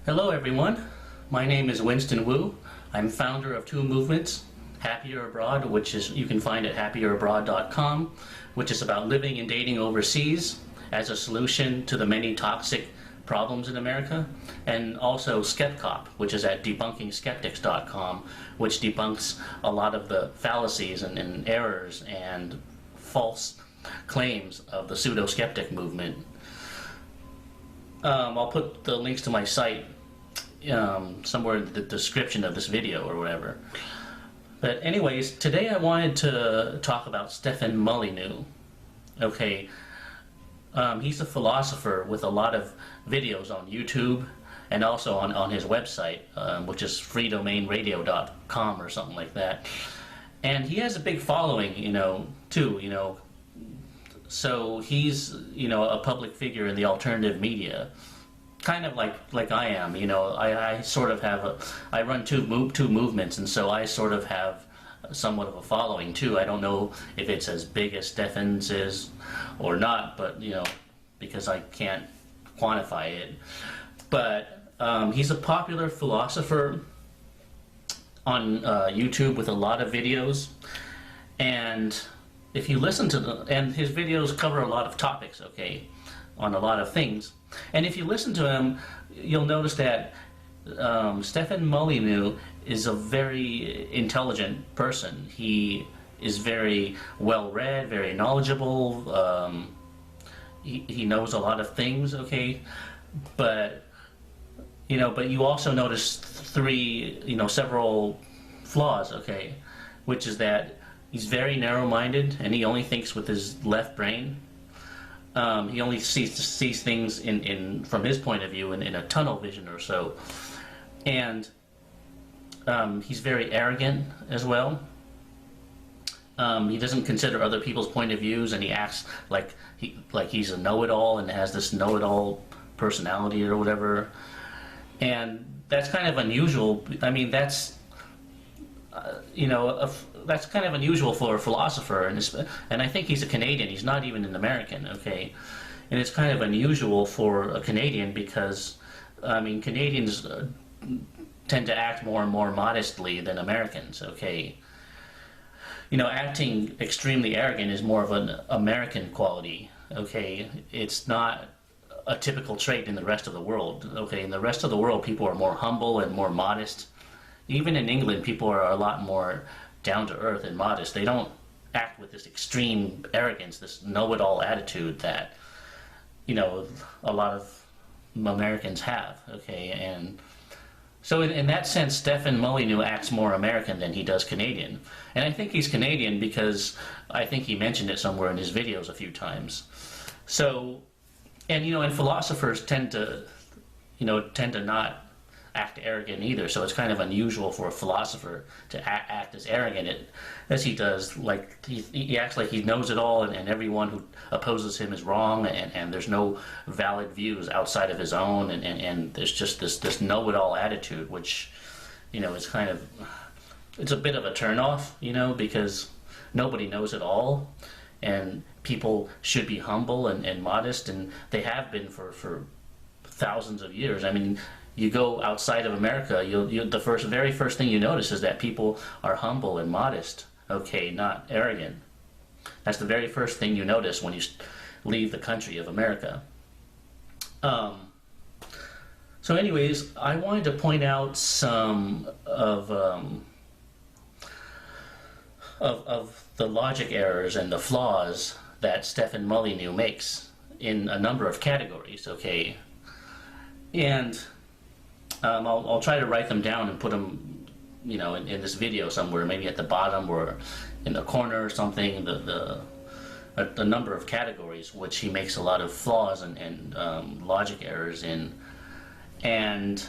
Hello everyone, my name is Winston Wu. I'm founder of two movements, Happier Abroad, which is you can find at happierabroad.com, which is about living and dating overseas as a solution to the many toxic problems in America, and also Skepcop, which is at debunkingskeptics.com, which debunks a lot of the fallacies and errors and false claims of the pseudo-skeptic movement. I'll put the links to my site somewhere in the description of this video or whatever. But anyways, today I wanted to talk about Stefan Molyneux. Okay, he's a philosopher with a lot of videos on YouTube and also on his website, which is freedomainradio.com or something like that. And he has a big following, too. So he's, a public figure in the alternative media, kind of like I am. I sort of have I run two movements, and so I sort of have somewhat of a following too. I don't know if it's as big as Stefan's is or not, but because I can't quantify it. But he's a popular philosopher on YouTube with a lot of videos, and if you listen to them, and his videos cover a lot of topics, okay, on a lot of things, and if you listen to him, you'll notice that Stefan Molyneux is a very intelligent person. He is very well read, very knowledgeable. He knows a lot of things, okay, but you also notice several flaws, okay, which is that he's very narrow-minded, and he only thinks with his left brain. He only sees things from his point of view in a tunnel vision or so. And he's very arrogant as well. He doesn't consider other people's point of views, and he acts like he's a know-it-all and has this know-it-all personality or whatever. And that's kind of unusual. I mean, that's that's kind of unusual for a philosopher, and I think he's a Canadian. He's not even an American, okay? And it's kind of unusual for a Canadian because, Canadians tend to act more and more modestly than Americans, okay? Acting extremely arrogant is more of an American quality, okay? It's not a typical trait in the rest of the world, okay? In the rest of the world, people are more humble and more modest. Even in England, people are a lot more down-to-earth and modest. They don't act with this extreme arrogance, this know-it-all attitude that, a lot of Americans have, okay? And so in that sense, Stefan Molyneux acts more American than he does Canadian. And I think he's Canadian because I think he mentioned it somewhere in his videos a few times. So, and philosophers tend to not act arrogant either, so it's kind of unusual for a philosopher to act as arrogant as he does. Like he acts like he knows it all, and everyone who opposes him is wrong, and there's no valid views outside of his own, and there's just this know-it-all attitude, which is kind of, it's a bit of a turnoff, because nobody knows it all, and people should be humble and modest, and they have been for thousands of years. You go outside of America, the very first thing you notice is that people are humble and modest, okay, not arrogant. That's the very first thing you notice when you leave the country of America. So anyways, I wanted to point out some of the logic errors and the flaws that Stefan Molyneux makes in a number of categories, okay? And I'll try to write them down and put them, in this video somewhere, maybe at the bottom or in the corner or something. The number of categories which he makes a lot of flaws and logic errors in, and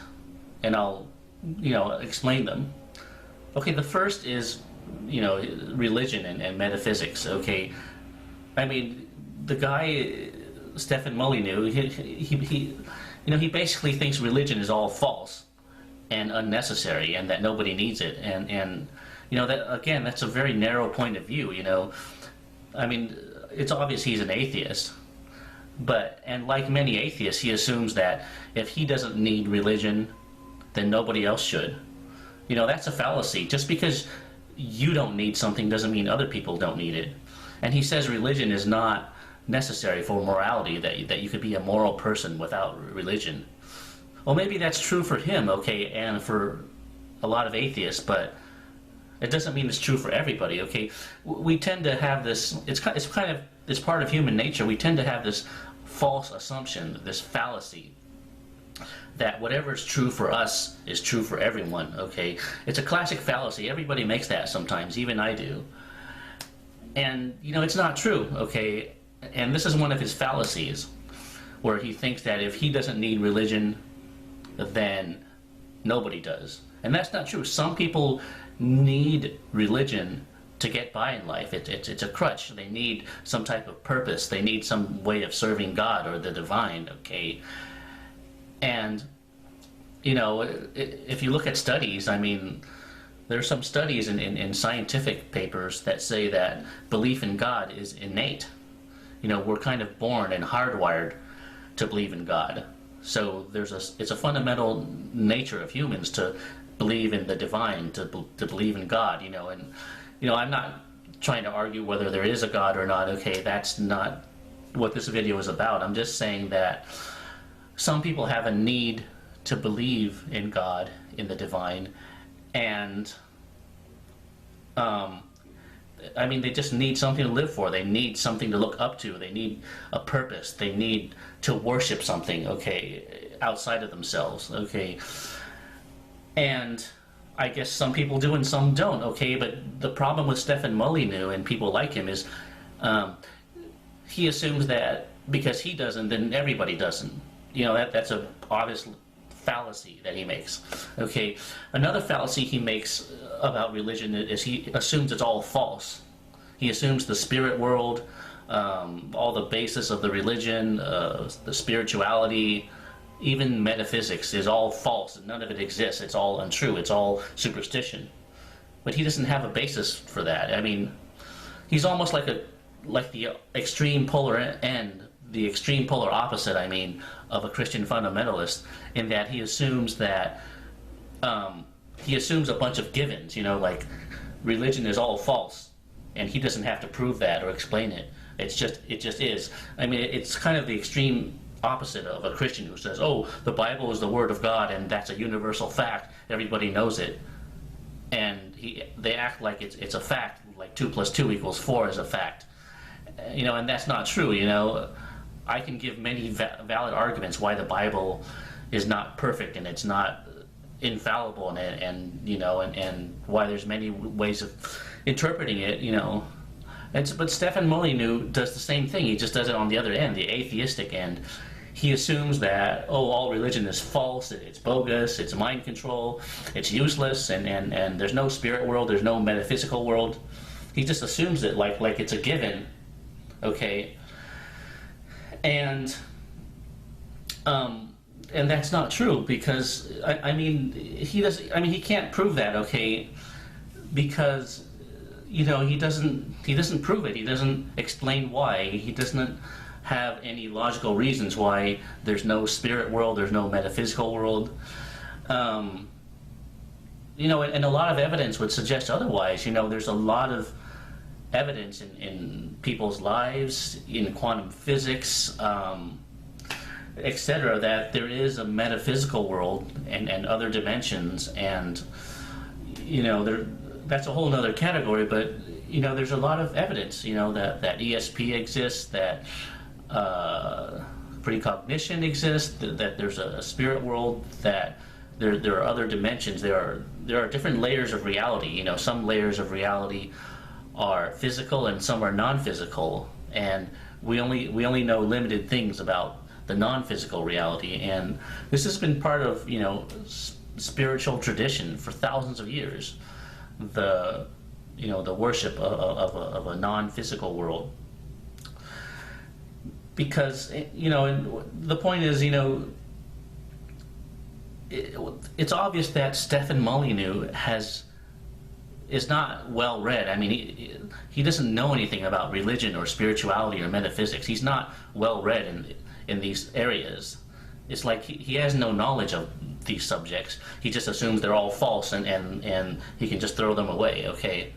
I'll explain them. Okay, the first is religion and metaphysics. Okay, the guy Stefan Molyneux, he basically thinks religion is all false and unnecessary, and that nobody needs it, and that, again, that's a very narrow point of view. It's obvious he's an atheist, And like many atheists, he assumes that if he doesn't need religion, then nobody else should. You know, that's a fallacy. Just because you don't need something doesn't mean other people don't need it. And he says religion is not necessary for morality, that you could be a moral person without religion. Well, maybe that's true for him, okay, and for a lot of atheists, but it doesn't mean it's true for everybody, okay? We tend to have this, it's part of human nature. We tend to have this false assumption, this fallacy, that whatever is true for us is true for everyone, okay? It's a classic fallacy. Everybody makes that sometimes, even I do. And, you know, it's not true, okay? And this is one of his fallacies, where he thinks that if he doesn't need religion, then nobody does. And that's not true. Some people need religion to get by in life. It's a crutch. They need some type of purpose. They need some way of serving God or the divine, okay? And, you know, if you look at studies, I mean, there's some studies in scientific papers that say that belief in God is innate. You know, we're kind of born and hardwired to believe in God. So it's a fundamental nature of humans to believe in the divine, to believe in God, you know. And, you know, I'm not trying to argue whether there is a God or not, okay? That's not what this video is about. I'm just saying that some people have a need to believe in God, in the divine, and I mean, they just need something to live for. They need something to look up to. They need a purpose. They need to worship something, okay, outside of themselves, okay? And I guess some people do and some don't, okay? But the problem with Stefan Molyneux and people like him is he assumes that because he doesn't, then everybody doesn't. You know, that's a obvious fallacy that he makes, okay? Another fallacy he makes about religion is he assumes it's all false. He assumes the spirit world, all the basis of the religion, the spirituality, even metaphysics is all false. None of it exists. It's all untrue. It's all superstition. But he doesn't have a basis for that. I mean, he's almost like the extreme polar end, the extreme polar opposite, I mean, of a Christian fundamentalist, in that he assumes that he assumes a bunch of givens, you know, like religion is all false, and he doesn't have to prove that or explain it. It just is. I mean, it's kind of the extreme opposite of a Christian who says, oh, the Bible is the Word of God, and that's a universal fact. Everybody knows it. And they act like it's a fact, like 2 + 2 = 4 is a fact. You know, and that's not true, you know. I can give many valid arguments why the Bible is not perfect and it's not infallible, and you know, and why there's many ways of interpreting it, you know. But Stefan Molyneux does the same thing. He just does it on the other end, the atheistic end. He assumes that, oh, all religion is false, it's bogus, it's mind control, it's useless, and there's no spirit world, there's no metaphysical world. He just assumes it like it's a given, okay? And that's not true, because I mean he can't prove that, okay? Because, you know, he doesn't prove it. He doesn't explain why. He doesn't have any logical reasons why there's no spirit world, there's no metaphysical world. You know, and a lot of evidence would suggest otherwise. You know, there's a lot of evidence in people's lives, in quantum physics, etc., that there is a metaphysical world and other dimensions, and, you know, that's a whole other category. But, you know, there's a lot of evidence, you know, that ESP exists, that precognition exists, that there's a spirit world, that there are other dimensions. There are different layers of reality. You know, some layers of reality are physical and some are non-physical, and we only know limited things about the non-physical reality. And this has been part of, you know, spiritual tradition for thousands of years. The worship of a non-physical world. Because, you know, and the point is, you know, it's obvious that Stefan Molyneux is not well read. I mean, he doesn't know anything about religion or spirituality or metaphysics. He's not well read in these areas. It's like he has no knowledge of these subjects. He just assumes they're all false, and he can just throw them away, okay?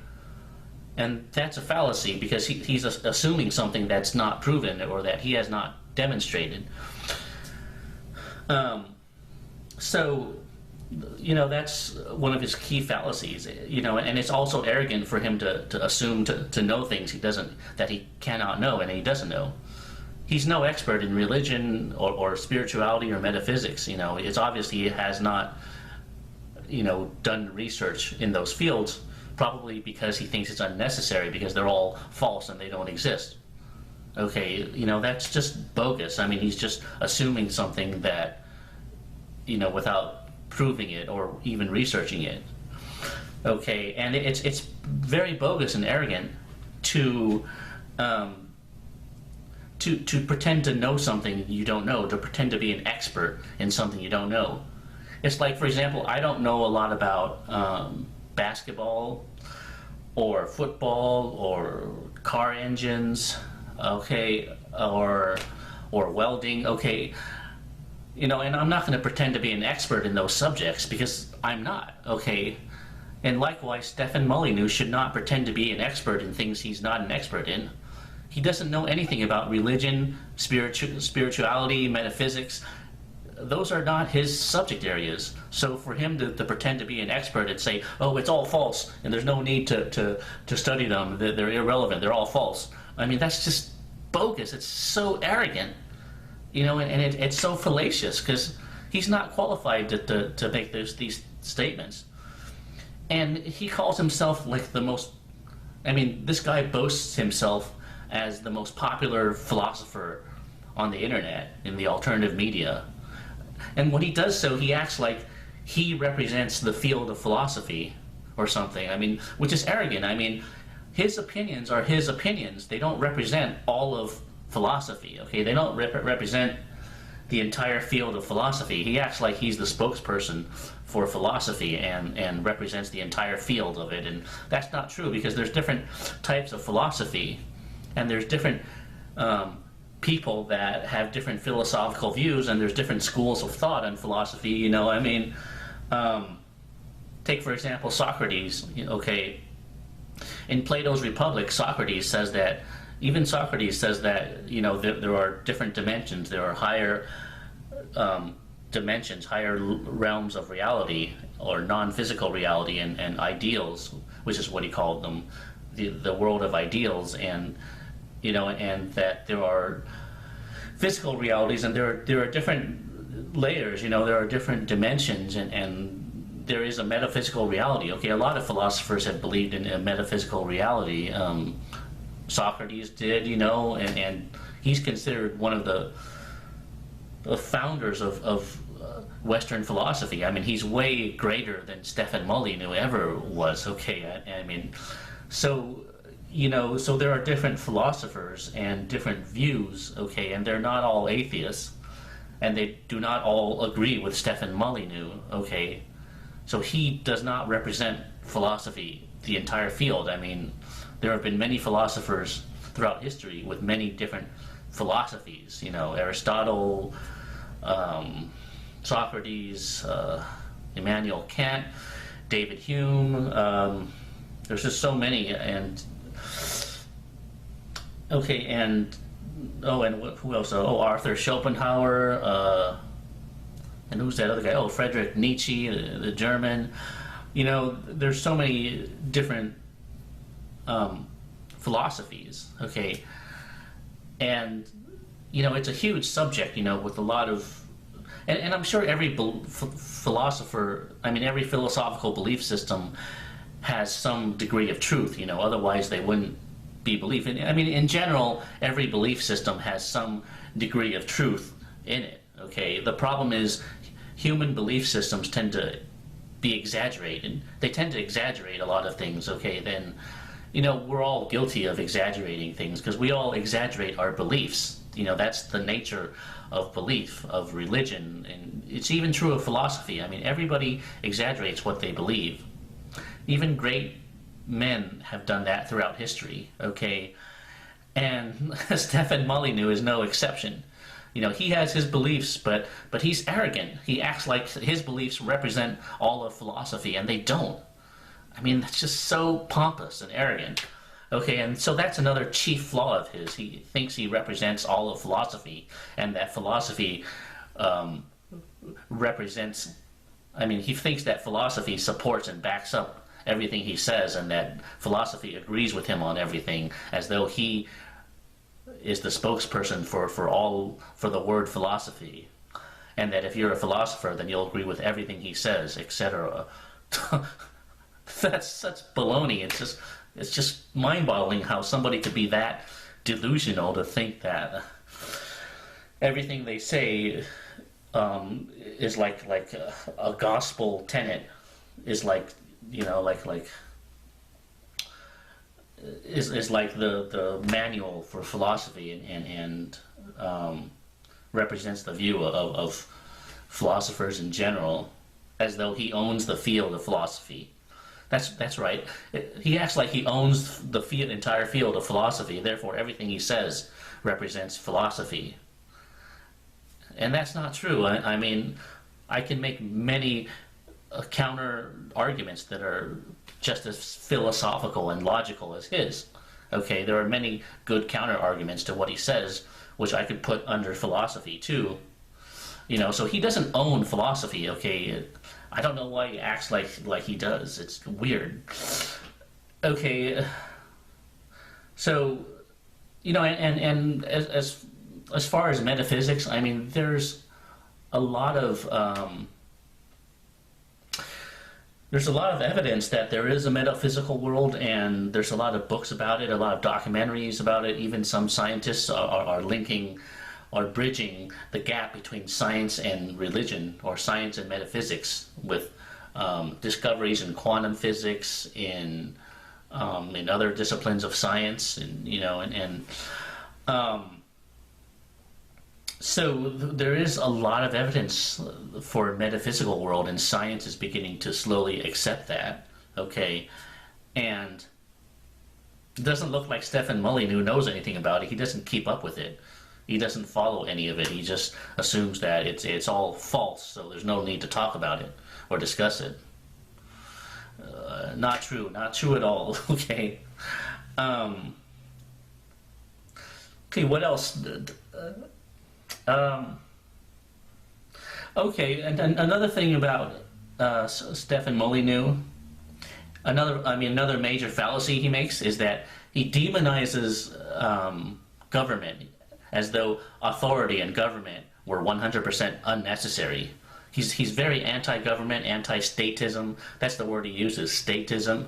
And that's a fallacy, because he's assuming something that's not proven or that he has not demonstrated. So, that's one of his key fallacies, and it's also arrogant for him to assume to know things that he cannot know and he doesn't know. He's no expert in religion or spirituality or metaphysics. It's obvious he has not, done research in those fields, probably because he thinks it's unnecessary, because they're all false and they don't exist. Okay, that's just bogus. I mean, he's just assuming something that, without proving it or even researching it. Okay, and it's very bogus and arrogant to pretend to know something you don't know, to pretend to be an expert in something you don't know. It's like, for example, I don't know a lot about basketball or football or car engines, okay, or welding, okay. And I'm not going to pretend to be an expert in those subjects, because I'm not, okay? And likewise, Stefan Molyneux should not pretend to be an expert in things he's not an expert in. He doesn't know anything about religion, spirituality, metaphysics. Those are not his subject areas. So for him to pretend to be an expert and say, oh, it's all false, and there's no need to study them, they're irrelevant, they're all false. I mean, that's just bogus. It's so arrogant. And it's so fallacious, because he's not qualified to make these statements. And he calls himself like the most, this guy boasts himself as the most popular philosopher on the internet, in the alternative media. And when he does so, he acts like he represents the field of philosophy or something, which is arrogant. His opinions are his opinions. They don't represent all of philosophy, okay? They don't represent the entire field of philosophy. He acts like he's the spokesperson for philosophy and represents the entire field of it, and that's not true, because there's different types of philosophy, and there's different people that have different philosophical views, and there's different schools of thought on philosophy. Take for example Socrates, okay? In Plato's Republic, Socrates says that there are different dimensions. There are higher dimensions, higher realms of reality, or non-physical reality, and ideals, which is what he called them, the world of ideals, and that there are physical realities, and there are different layers. There are different dimensions, and there is a metaphysical reality. Okay, a lot of philosophers have believed in a metaphysical reality. Socrates did, and he's considered one of the founders of Western philosophy. He's way greater than Stefan Molyneux ever was, okay? So there are different philosophers and different views, okay, and they're not all atheists, and they do not all agree with Stefan Molyneux, okay? So he does not represent philosophy, the entire field. There have been many philosophers throughout history with many different philosophies. Aristotle, Socrates, Immanuel Kant, David Hume. There's just so many, and okay, and who else? Arthur Schopenhauer, and who's that other guy? Friedrich Nietzsche, the German. There's so many different philosophies, okay, and it's a huge subject, with a lot of, and I'm sure every philosopher, every philosophical belief system has some degree of truth, otherwise they wouldn't be belief. In general, every belief system has some degree of truth in it, okay. The problem is human belief systems tend to be exaggerated. They tend to exaggerate a lot of things, okay. Then we're all guilty of exaggerating things, because we all exaggerate our beliefs. That's the nature of belief, of religion, and it's even true of philosophy. Everybody exaggerates what they believe. Even great men have done that throughout history, okay? And Stefan Molyneux is no exception. You know, he has his beliefs, but he's arrogant. He acts like his beliefs represent all of philosophy, and they don't. I mean, that's just so pompous and arrogant. Okay, and so that's another chief flaw of his. He thinks he represents all of philosophy, and that philosophy represents... I mean, he thinks that philosophy supports and backs up everything he says, and that philosophy agrees with him on everything, as though he is the spokesperson for the word philosophy, and that if you're a philosopher, then you'll agree with everything he says, etc. That's such baloney. It's just mind-boggling how somebody could be that delusional to think that everything they say is like a gospel tenet, is like, you know, is like the manual for philosophy, and represents the view of philosophers in general, as though he owns the field of philosophy. That's right. He acts like he owns the entire field of philosophy, therefore everything he says represents philosophy. And that's not true. I mean, I can make many counter arguments that are just as philosophical and logical as his. Okay, there are many good counter arguments to what he says, which I could put under philosophy too. You know, so he doesn't own philosophy. Okay, I don't know why he acts like he does. It's weird. Okay, so, you know, and as far as metaphysics, I mean, there's a lot of evidence that there is a metaphysical world, and there's a lot of books about it, a lot of documentaries about it. Even some scientists are bridging the gap between science and religion, or science and metaphysics, with discoveries in quantum physics, in other disciplines of science, and you know, so there is a lot of evidence for a metaphysical world, and science is beginning to slowly accept that, okay? And it doesn't look like Stefan Molyneux knows anything about it. He doesn't keep up with it. He doesn't follow any of it. He just assumes that it's all false, so there's no need to talk about it or discuss it. Not true. Not true at all, okay? Okay, what else? Okay, and another thing about Stefan Molyneux, another major fallacy he makes is that he demonizes government, as though authority and government were 100% unnecessary. He's very anti-government, anti-statism. That's the word he uses, statism.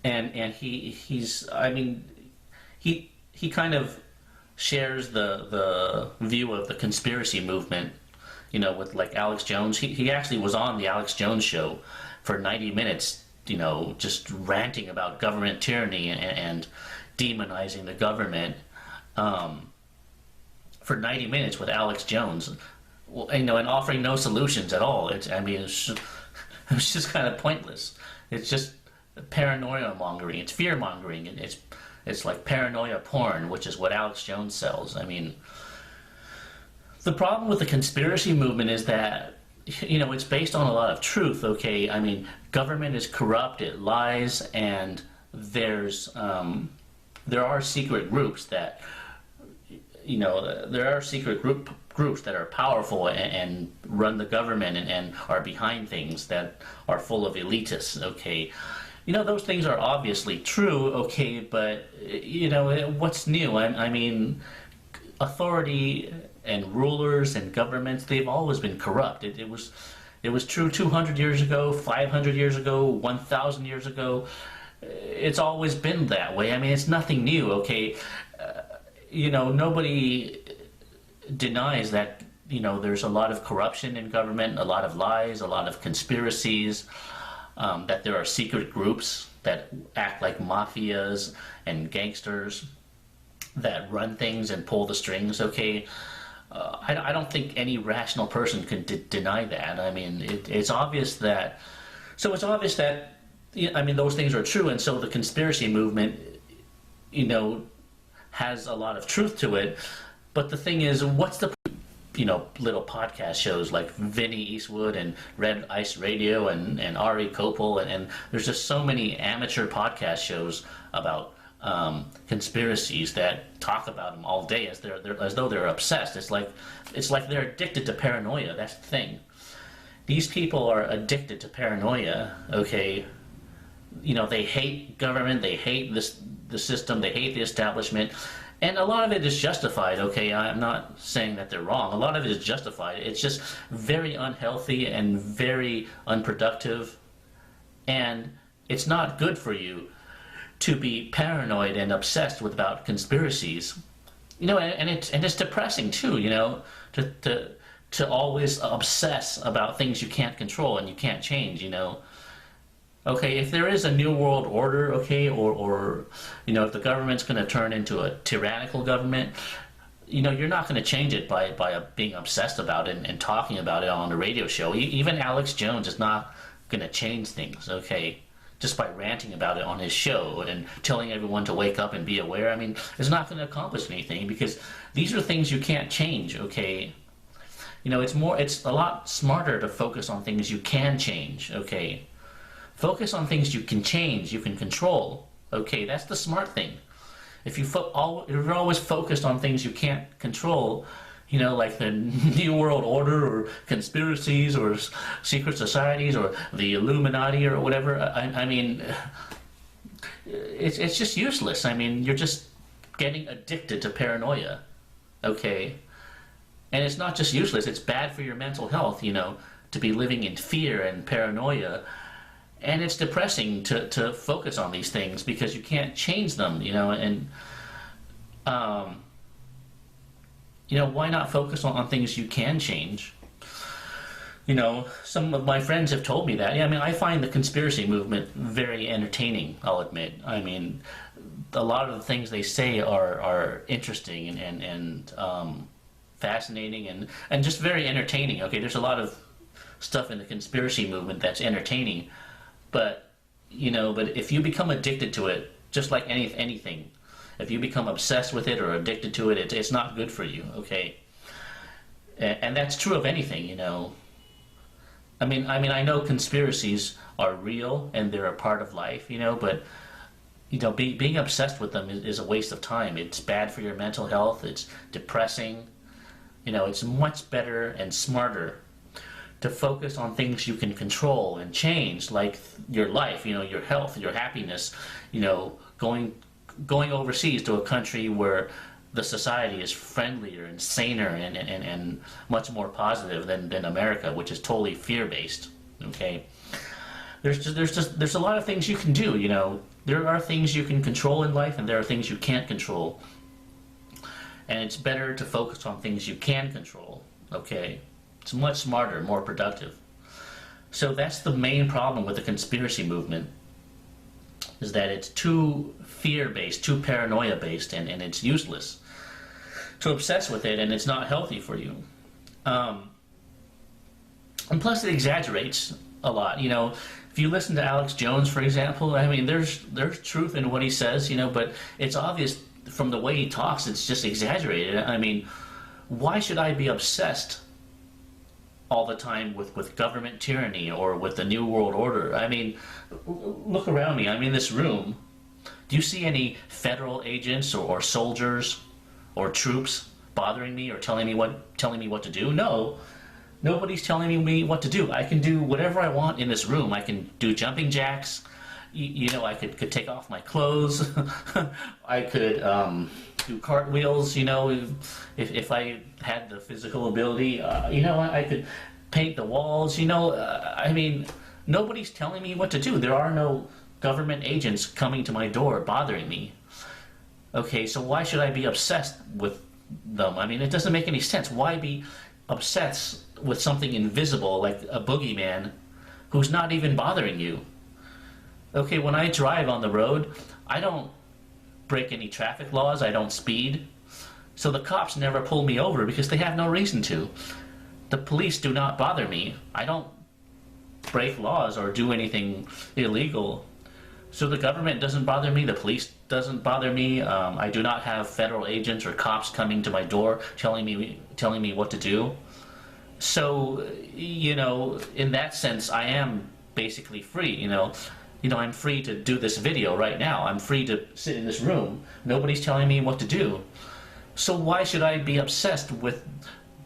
And he kind of shares the view of the conspiracy movement, you know, with like Alex Jones. He actually was on the Alex Jones show for 90 minutes, you know, just ranting about government tyranny and demonizing the government for 90 minutes with Alex Jones, you know, and offering no solutions at all. It was just kind of pointless. It's just paranoia mongering. It's fear mongering. It's like paranoia porn, which is what Alex Jones sells. I mean, the problem with the conspiracy movement is that, you know, it's based on a lot of truth, okay? I mean, government is corrupt, it lies, and there are secret groups that, you know, there are secret groups that are powerful and run the government and are behind things that are full of elitists, okay? You know, those things are obviously true, okay, but, you know, what's new? I mean, authority and rulers and governments, they've always been corrupt. It was true 200 years ago, 500 years ago, 1,000 years ago. It's always been that way. I mean, it's nothing new, okay? You know, nobody denies that, you know, there's a lot of corruption in government, a lot of lies, a lot of conspiracies, that there are secret groups that act like mafias and gangsters that run things and pull the strings, okay? I don't think any rational person can deny that. I mean, it's obvious that... So it's obvious that yeah, I mean, those things are true, and so the conspiracy movement, you know, has a lot of truth to it. But the thing is, what's the, you know, little podcast shows like Vinny Eastwood and Red Ice Radio and Ari Kopel, and there's just so many amateur podcast shows about conspiracies that talk about them all day as though they're obsessed. It's like they're addicted to paranoia. That's the thing. These people are addicted to paranoia. Okay, you know, they hate government, they hate the system, they hate the establishment, and a lot of it is justified. Okay, I'm not saying that they're wrong. A lot of it is justified. It's just very unhealthy and very unproductive, and it's not good for you to be paranoid and obsessed about conspiracies. You know, and it's depressing too. You know, to always obsess about things you can't control and you can't change. You know. Okay, if there is a new world order, okay, or you know, if the government's going to turn into a tyrannical government, you know, you're not going to change it by being obsessed about it and talking about it on a radio show. Even Alex Jones is not going to change things, okay, just by ranting about it on his show and telling everyone to wake up and be aware. I mean, it's not going to accomplish anything because these are things you can't change, okay. You know, it's a lot smarter to focus on things you can change, okay. Focus on things you can change, you can control. Okay, that's the smart thing. If you're always focused on things you can't control, you know, like the New World Order or conspiracies or secret societies or the Illuminati or whatever, I mean, it's just useless. I mean, you're just getting addicted to paranoia. Okay? And it's not just useless, it's bad for your mental health, you know, to be living in fear and paranoia. And it's depressing to focus on these things because you can't change them, you know, and, you know, why not focus on things you can change? You know, some of my friends have told me that. Yeah, I mean, I find the conspiracy movement very entertaining, I'll admit. I mean, a lot of the things they say are interesting and fascinating and just very entertaining. Okay, there's a lot of stuff in the conspiracy movement that's entertaining. But, you know, but if you become addicted to it, just like anything, if you become obsessed with it or addicted to it, it's not good for you, okay? And that's true of anything, you know. I mean, I know conspiracies are real and they're a part of life, you know, but, you know, being obsessed with them is a waste of time. It's bad for your mental health. It's depressing. You know, it's much better and smarter to focus on things you can control and change, like your life, you know, your health, your happiness, you know, going overseas to a country where the society is friendlier and saner and much more positive than America, which is totally fear-based, okay? There's a lot of things you can do, you know. There are things you can control in life and there are things you can't control. And it's better to focus on things you can control, okay? It's much smarter, more productive. So that's the main problem with the conspiracy movement, is that it's too fear-based, too paranoia-based, and it's useless to obsess with it, and it's not healthy for you. And plus it exaggerates a lot. You know, if you listen to Alex Jones, for example, I mean, there's truth in what he says, you know, but it's obvious from the way he talks, it's just exaggerated. I mean, why should I be obsessed all the time with government tyranny or with the New World Order? I mean, look around me. I'm in this room. Do you see any federal agents or soldiers or troops bothering me or telling me what to do? No. Nobody's telling me what to do. I can do whatever I want in this room. I can do jumping jacks. You know, I could take off my clothes. I could do cartwheels, you know, if I had the physical ability. You know, I could paint the walls, you know. I mean, nobody's telling me what to do. There are no government agents coming to my door bothering me. Okay, so why should I be obsessed with them? I mean, it doesn't make any sense. Why be obsessed with something invisible like a boogeyman who's not even bothering you? Okay, when I drive on the road, I don't break any traffic laws, I don't speed. So the cops never pull me over because they have no reason to. The police do not bother me. I don't break laws or do anything illegal. So the government doesn't bother me, the police doesn't bother me. I do not have federal agents or cops coming to my door telling me what to do. So, you know, in that sense, I am basically free. I'm free to do this video right now. I'm free to sit in this room. Nobody's telling me what to do. So why should I be obsessed with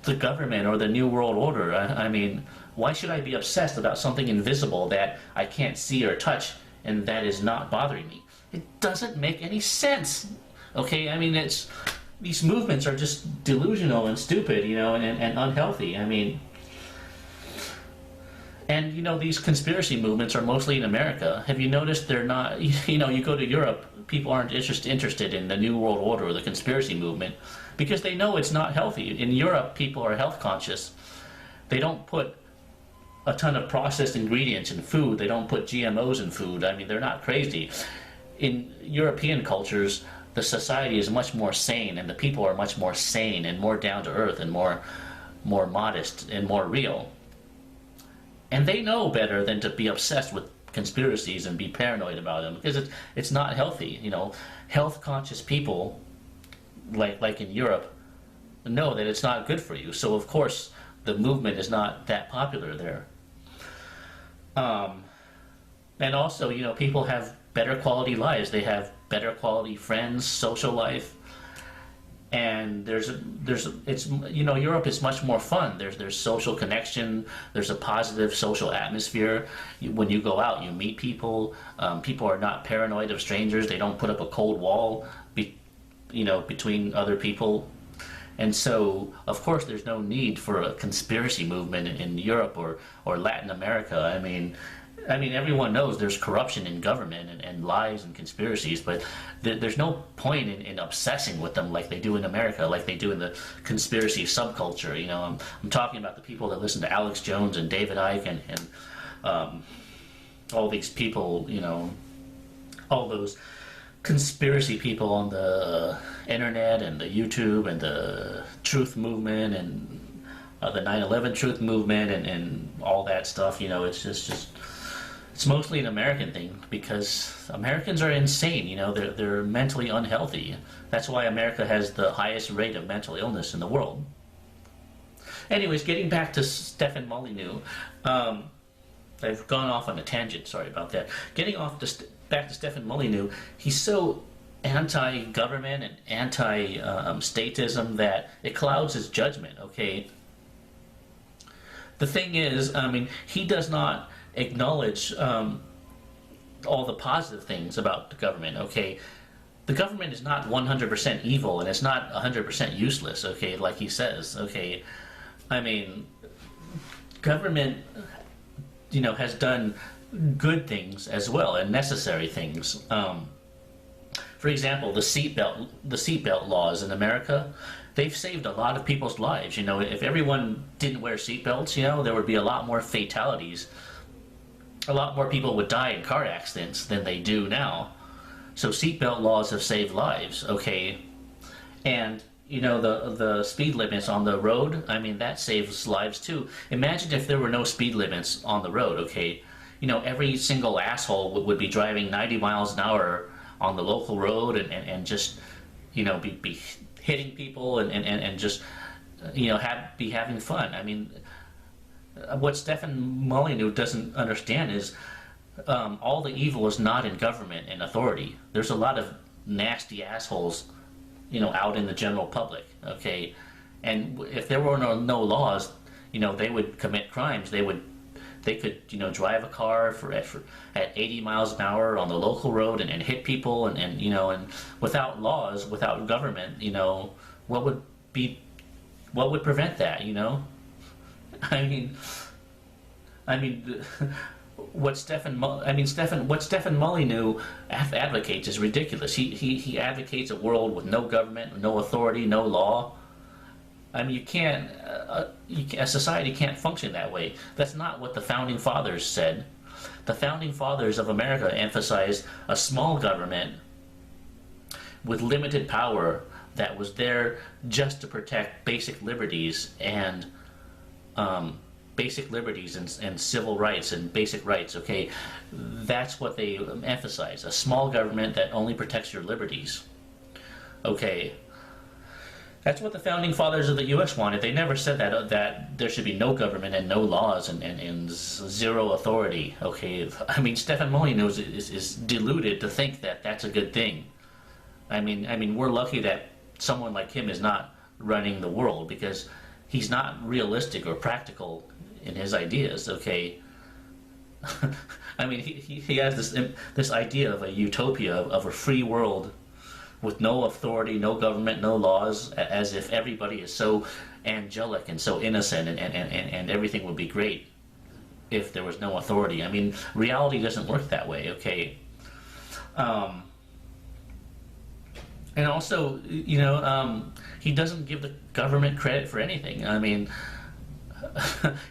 the government or the New World Order? I mean, why should I be obsessed about something invisible that I can't see or touch and that is not bothering me? It doesn't make any sense. Okay, I mean, these movements are just delusional and stupid, and unhealthy. I mean, and these conspiracy movements are mostly in America. Have you noticed they're not? You go to Europe, people aren't interested in the New World Order or the conspiracy movement because they know it's not healthy. In Europe, people are health conscious. They don't put a ton of processed ingredients in food. They don't put GMOs in food. I mean, they're not crazy. In European cultures, the society is much more sane, and the people are much more sane and more down to earth and more modest and more real. And they know better than to be obsessed with conspiracies and be paranoid about them because it's not healthy. Health conscious people like in Europe know that it's not good for you. So of course the movement is not that popular there. And also, people have better quality lives. They have better quality friends, social life, and Europe is much more fun. There's social connection. There's a positive social atmosphere. When you go out, you meet people. People are not paranoid of strangers. They don't put up a cold wall, between other people. And so, of course, there's no need for a conspiracy movement in Europe or Latin America. I mean, everyone knows there's corruption in government and lies and conspiracies, but there's no point in obsessing with them like they do in America, like they do in the conspiracy subculture. I'm talking about the people that listen to Alex Jones and David Icke and all these people, all those conspiracy people on the internet and the YouTube and the truth movement and the 9/11 truth movement and all that stuff. It's mostly an American thing because Americans are insane. They're mentally unhealthy. That's why America has the highest rate of mental illness in the world. Anyways, getting back to Stefan Molyneux, I've gone off on a tangent. Sorry about that. Getting back to Stefan Molyneux, he's so anti-government and anti-statism that it clouds his judgment. Okay. The thing is, he does not acknowledge all the positive things about the government. Okay, the government is not 100% evil and it's not 100% useless. Okay, like he says. Okay, government, has done good things as well and necessary things. For example, the seatbelt laws in America. They've saved a lot of people's lives. If everyone didn't wear seatbelts, there would be a lot more fatalities. A lot more people would die in car accidents than they do now. So seatbelt laws have saved lives, okay? And, the speed limits on the road, that saves lives too. Imagine if there were no speed limits on the road, okay? Every single asshole would be driving 90 miles an hour on the local road and just, be hitting people and just, be having fun. What Stefan Molyneux doesn't understand is all the evil is not in government and authority. There's a lot of nasty assholes, out in the general public, okay? And if there were no laws, they would commit crimes. They could, drive a car at 80 miles an hour on the local road and hit people and without laws, without government, what would prevent that, what Stefan Molyneux advocates is ridiculous. He advocates a world with no government, no authority, no law. A society can't function that way. That's not what the Founding Fathers said. The Founding Fathers of America emphasized a small government with limited power that was there just to protect basic liberties and basic liberties and civil rights and basic rights, okay? That's what they emphasize. A small government that only protects your liberties. Okay. That's what the founding fathers of the U.S. wanted. They never said that there should be no government and no laws and zero authority. Okay, I mean, Stefan Molyneux is deluded to think that that's a good thing. I mean, we're lucky that someone like him is not running the world, because he's not realistic or practical in his ideas. Okay, I mean, he has this idea of a utopia, of a free world with no authority, no government, no laws, as if everybody is so angelic and so innocent, and everything would be great if there was no authority. I mean, reality doesn't work that way, okay? And also, you know, he doesn't give the government credit for anything. I mean,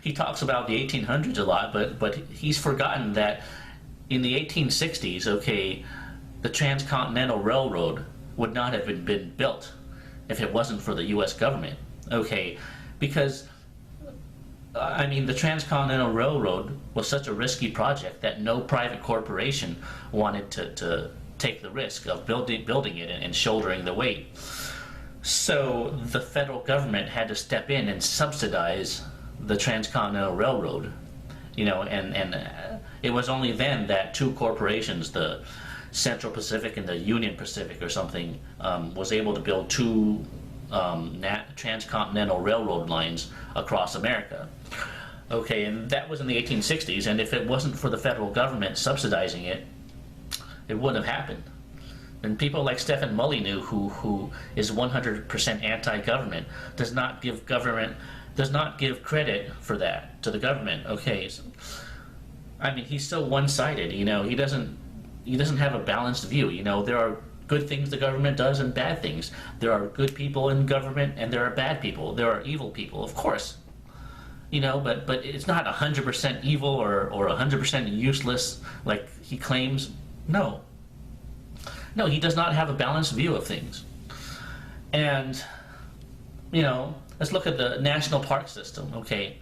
he talks about the 1800s a lot, but he's forgotten that in the 1860s, okay, the Transcontinental Railroad would not have been built if it wasn't for the U.S. government, okay? Because, I mean, the Transcontinental Railroad was such a risky project that no private corporation wanted to take the risk of building it and shouldering the weight. So the federal government had to step in and subsidize the Transcontinental Railroad, you know, and it was only then that two corporations, the Central Pacific and the Union Pacific or something, was able to build two transcontinental railroad lines across America. Okay, and that was in the 1860s, and if it wasn't for the federal government subsidizing it, it wouldn't have happened. And people like Stefan Molyneux, who is 100% anti-government, does not give credit for that to the government. Okay, so, I mean, he's so one-sided. You know, he doesn't have a balanced view. You know, there are good things the government does and bad things. There are good people in government and there are bad people. There are evil people, of course. You know, but it's not 100% evil or 100% useless like he claims. No. No, he does not have a balanced view of things. And, you know, let's look at the national park system, okay?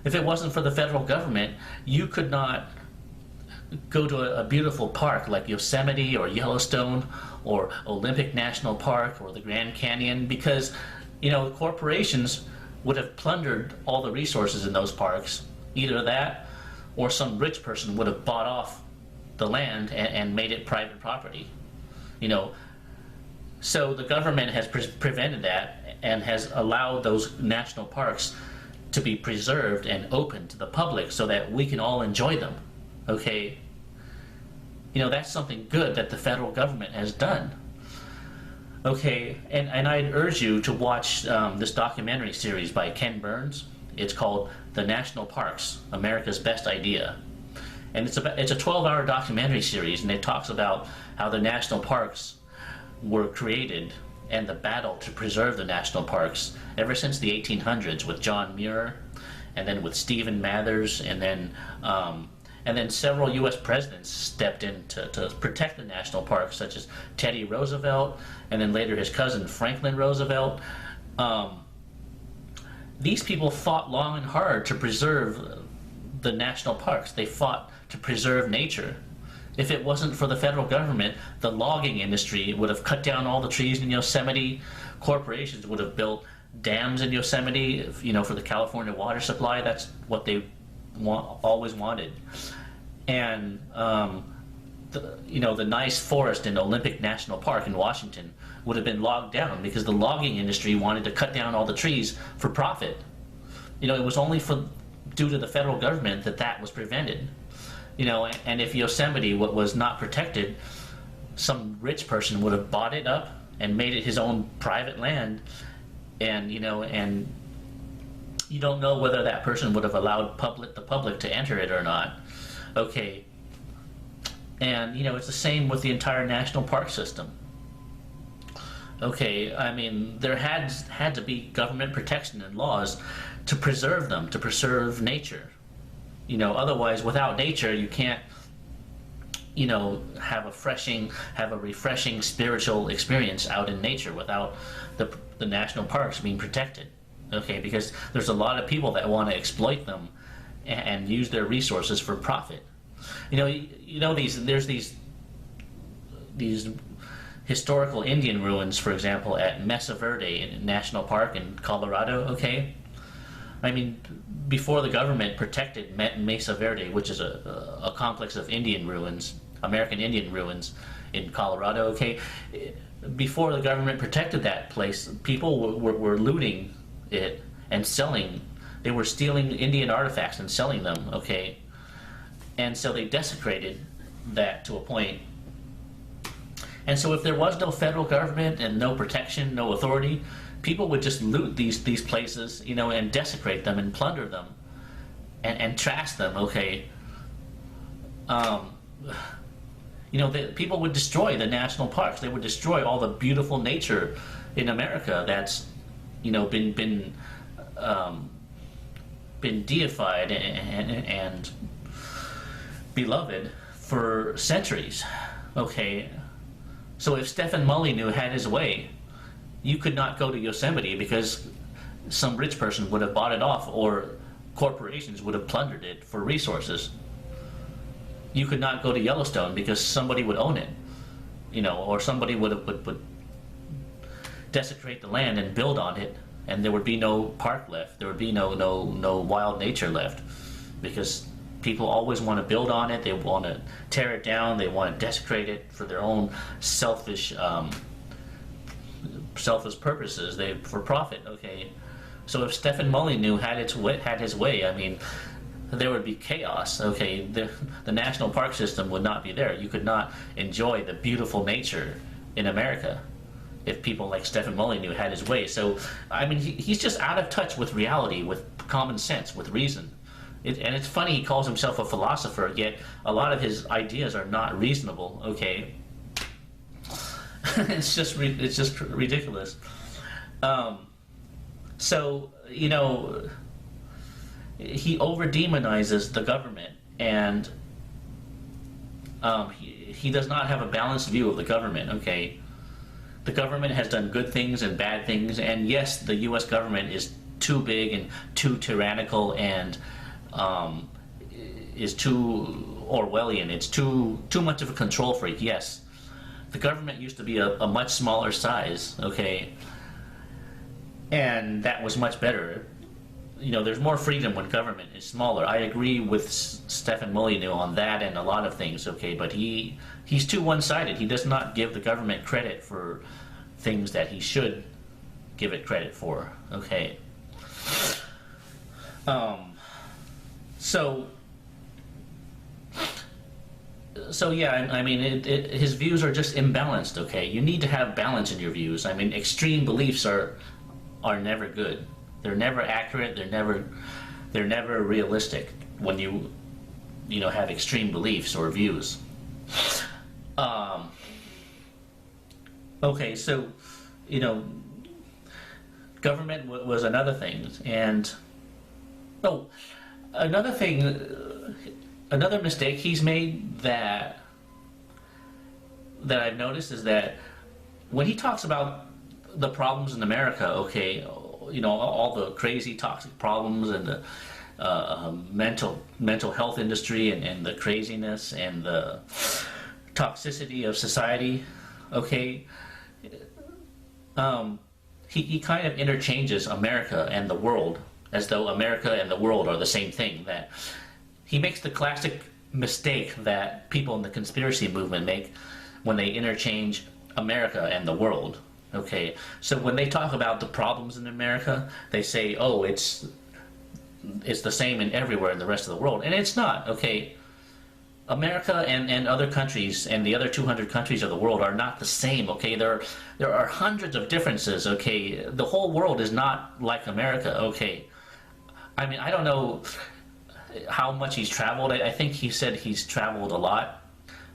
If it wasn't for the federal government, you could not go to a beautiful park like Yosemite or Yellowstone or Olympic National Park or the Grand Canyon, because, you know, corporations would have plundered all the resources in those parks. Either that or some rich person would have bought off the land and made it private property. You know, so the government has prevented that and has allowed those national parks to be preserved and open to the public so that we can all enjoy them. Okay, you know, that's something good that the federal government has done. Okay, and I'd urge you to watch this documentary series by Ken Burns. It's called The National Parks, America's Best Idea. And it's a 12-hour documentary series, and it talks about how the national parks were created and the battle to preserve the national parks ever since the 1800s with John Muir, and then with Stephen Mathers, and then several U.S. presidents stepped in to protect the national parks, such as Teddy Roosevelt, and then later his cousin Franklin Roosevelt. These people fought long and hard to preserve the national parks. They fought to preserve nature. If it wasn't for the federal government, the logging industry would have cut down all the trees in Yosemite. Corporations would have built dams in Yosemite, you know, for the California water supply. That's what they always wanted. And the nice forest in Olympic National Park in Washington would have been logged down because the logging industry wanted to cut down all the trees for profit. You know, it was only due to the federal government that was prevented. You know, and if Yosemite was not protected, some rich person would have bought it up and made it his own private land, and you don't know whether that person would have allowed the public to enter it or not. Okay, and you know, it's the same with the entire national park system. Okay, I mean, there had to be government protection and laws to preserve them, to preserve nature. You know, otherwise, without nature, you can't, you know, have a refreshing spiritual experience out in nature without the national parks being protected. okay, because there's a lot of people that want to exploit them and use their resources for profit. There's these historical Indian ruins, for example, at Mesa Verde National Park in Colorado, okay? I mean, before the government protected Mesa Verde, which is a complex of Indian ruins, American Indian ruins in Colorado, okay? Before the government protected that place, people were looting it and selling. They were stealing Indian artifacts and selling them, okay? And so they desecrated that to a point. And so if there was no federal government and no protection, no authority, people would just loot these places, and desecrate them and plunder them and trash them, okay? People would destroy the national parks. They would destroy all the beautiful nature in America that's, been deified and beloved for centuries, okay? So if Stefan Molyneux had his way, you could not go to Yosemite because some rich person would have bought it off, or corporations would have plundered it for resources. You could not go to Yellowstone because somebody would own it, or somebody would desecrate the land and build on it, and there would be no park left. There would be no wild nature left, because people always want to build on it. They want to tear it down. They want to desecrate it for their own selfish purposes. For profit. Okay, so if Stefan Molyneux had his way, I mean, there would be chaos. Okay, the national park system would not be there. You could not enjoy the beautiful nature in America if people like Stefan Molyneux had his way. So I mean, he's just out of touch with reality, with common sense, with reason. And it's funny, he calls himself a philosopher, yet a lot of his ideas are not reasonable, okay? It's just ridiculous. So, he over-demonizes the government, and he does not have a balanced view of the government, okay? The government has done good things and bad things, and yes, the U.S. government is too big and too tyrannical and is too Orwellian. It's too much of a control freak. Yes, the government used to be a much smaller size, okay, and that was much better. There's more freedom when government is smaller. I agree with Stefan Molyneux on that and a lot of things, okay, but he's too one-sided. He does not give the government credit for things that he should give it credit for, okay. So yeah, I mean, his views are just imbalanced, okay? You need to have balance in your views. I mean, extreme beliefs are never good. They're never accurate. They're never realistic when you have extreme beliefs or views. Okay, so government was another thing, and another thing, another mistake he's made that I've noticed is that when he talks about the problems in America, okay, all the crazy toxic problems and the mental health industry and the craziness and the toxicity of society, okay, he kind of interchanges America and the world as though America and the world are the same thing. That he makes the classic mistake that people in the conspiracy movement make when they interchange America and the world. Okay, so when they talk about the problems in America, they say, oh, it's the same in everywhere in the rest of the world, and it's not. Okay, America and other countries and the other 200 countries of the world are not the same. Okay, there are hundreds of differences. Okay, the whole world is not like America. Okay, I mean, I don't know how much he's traveled. I think he said he's traveled a lot.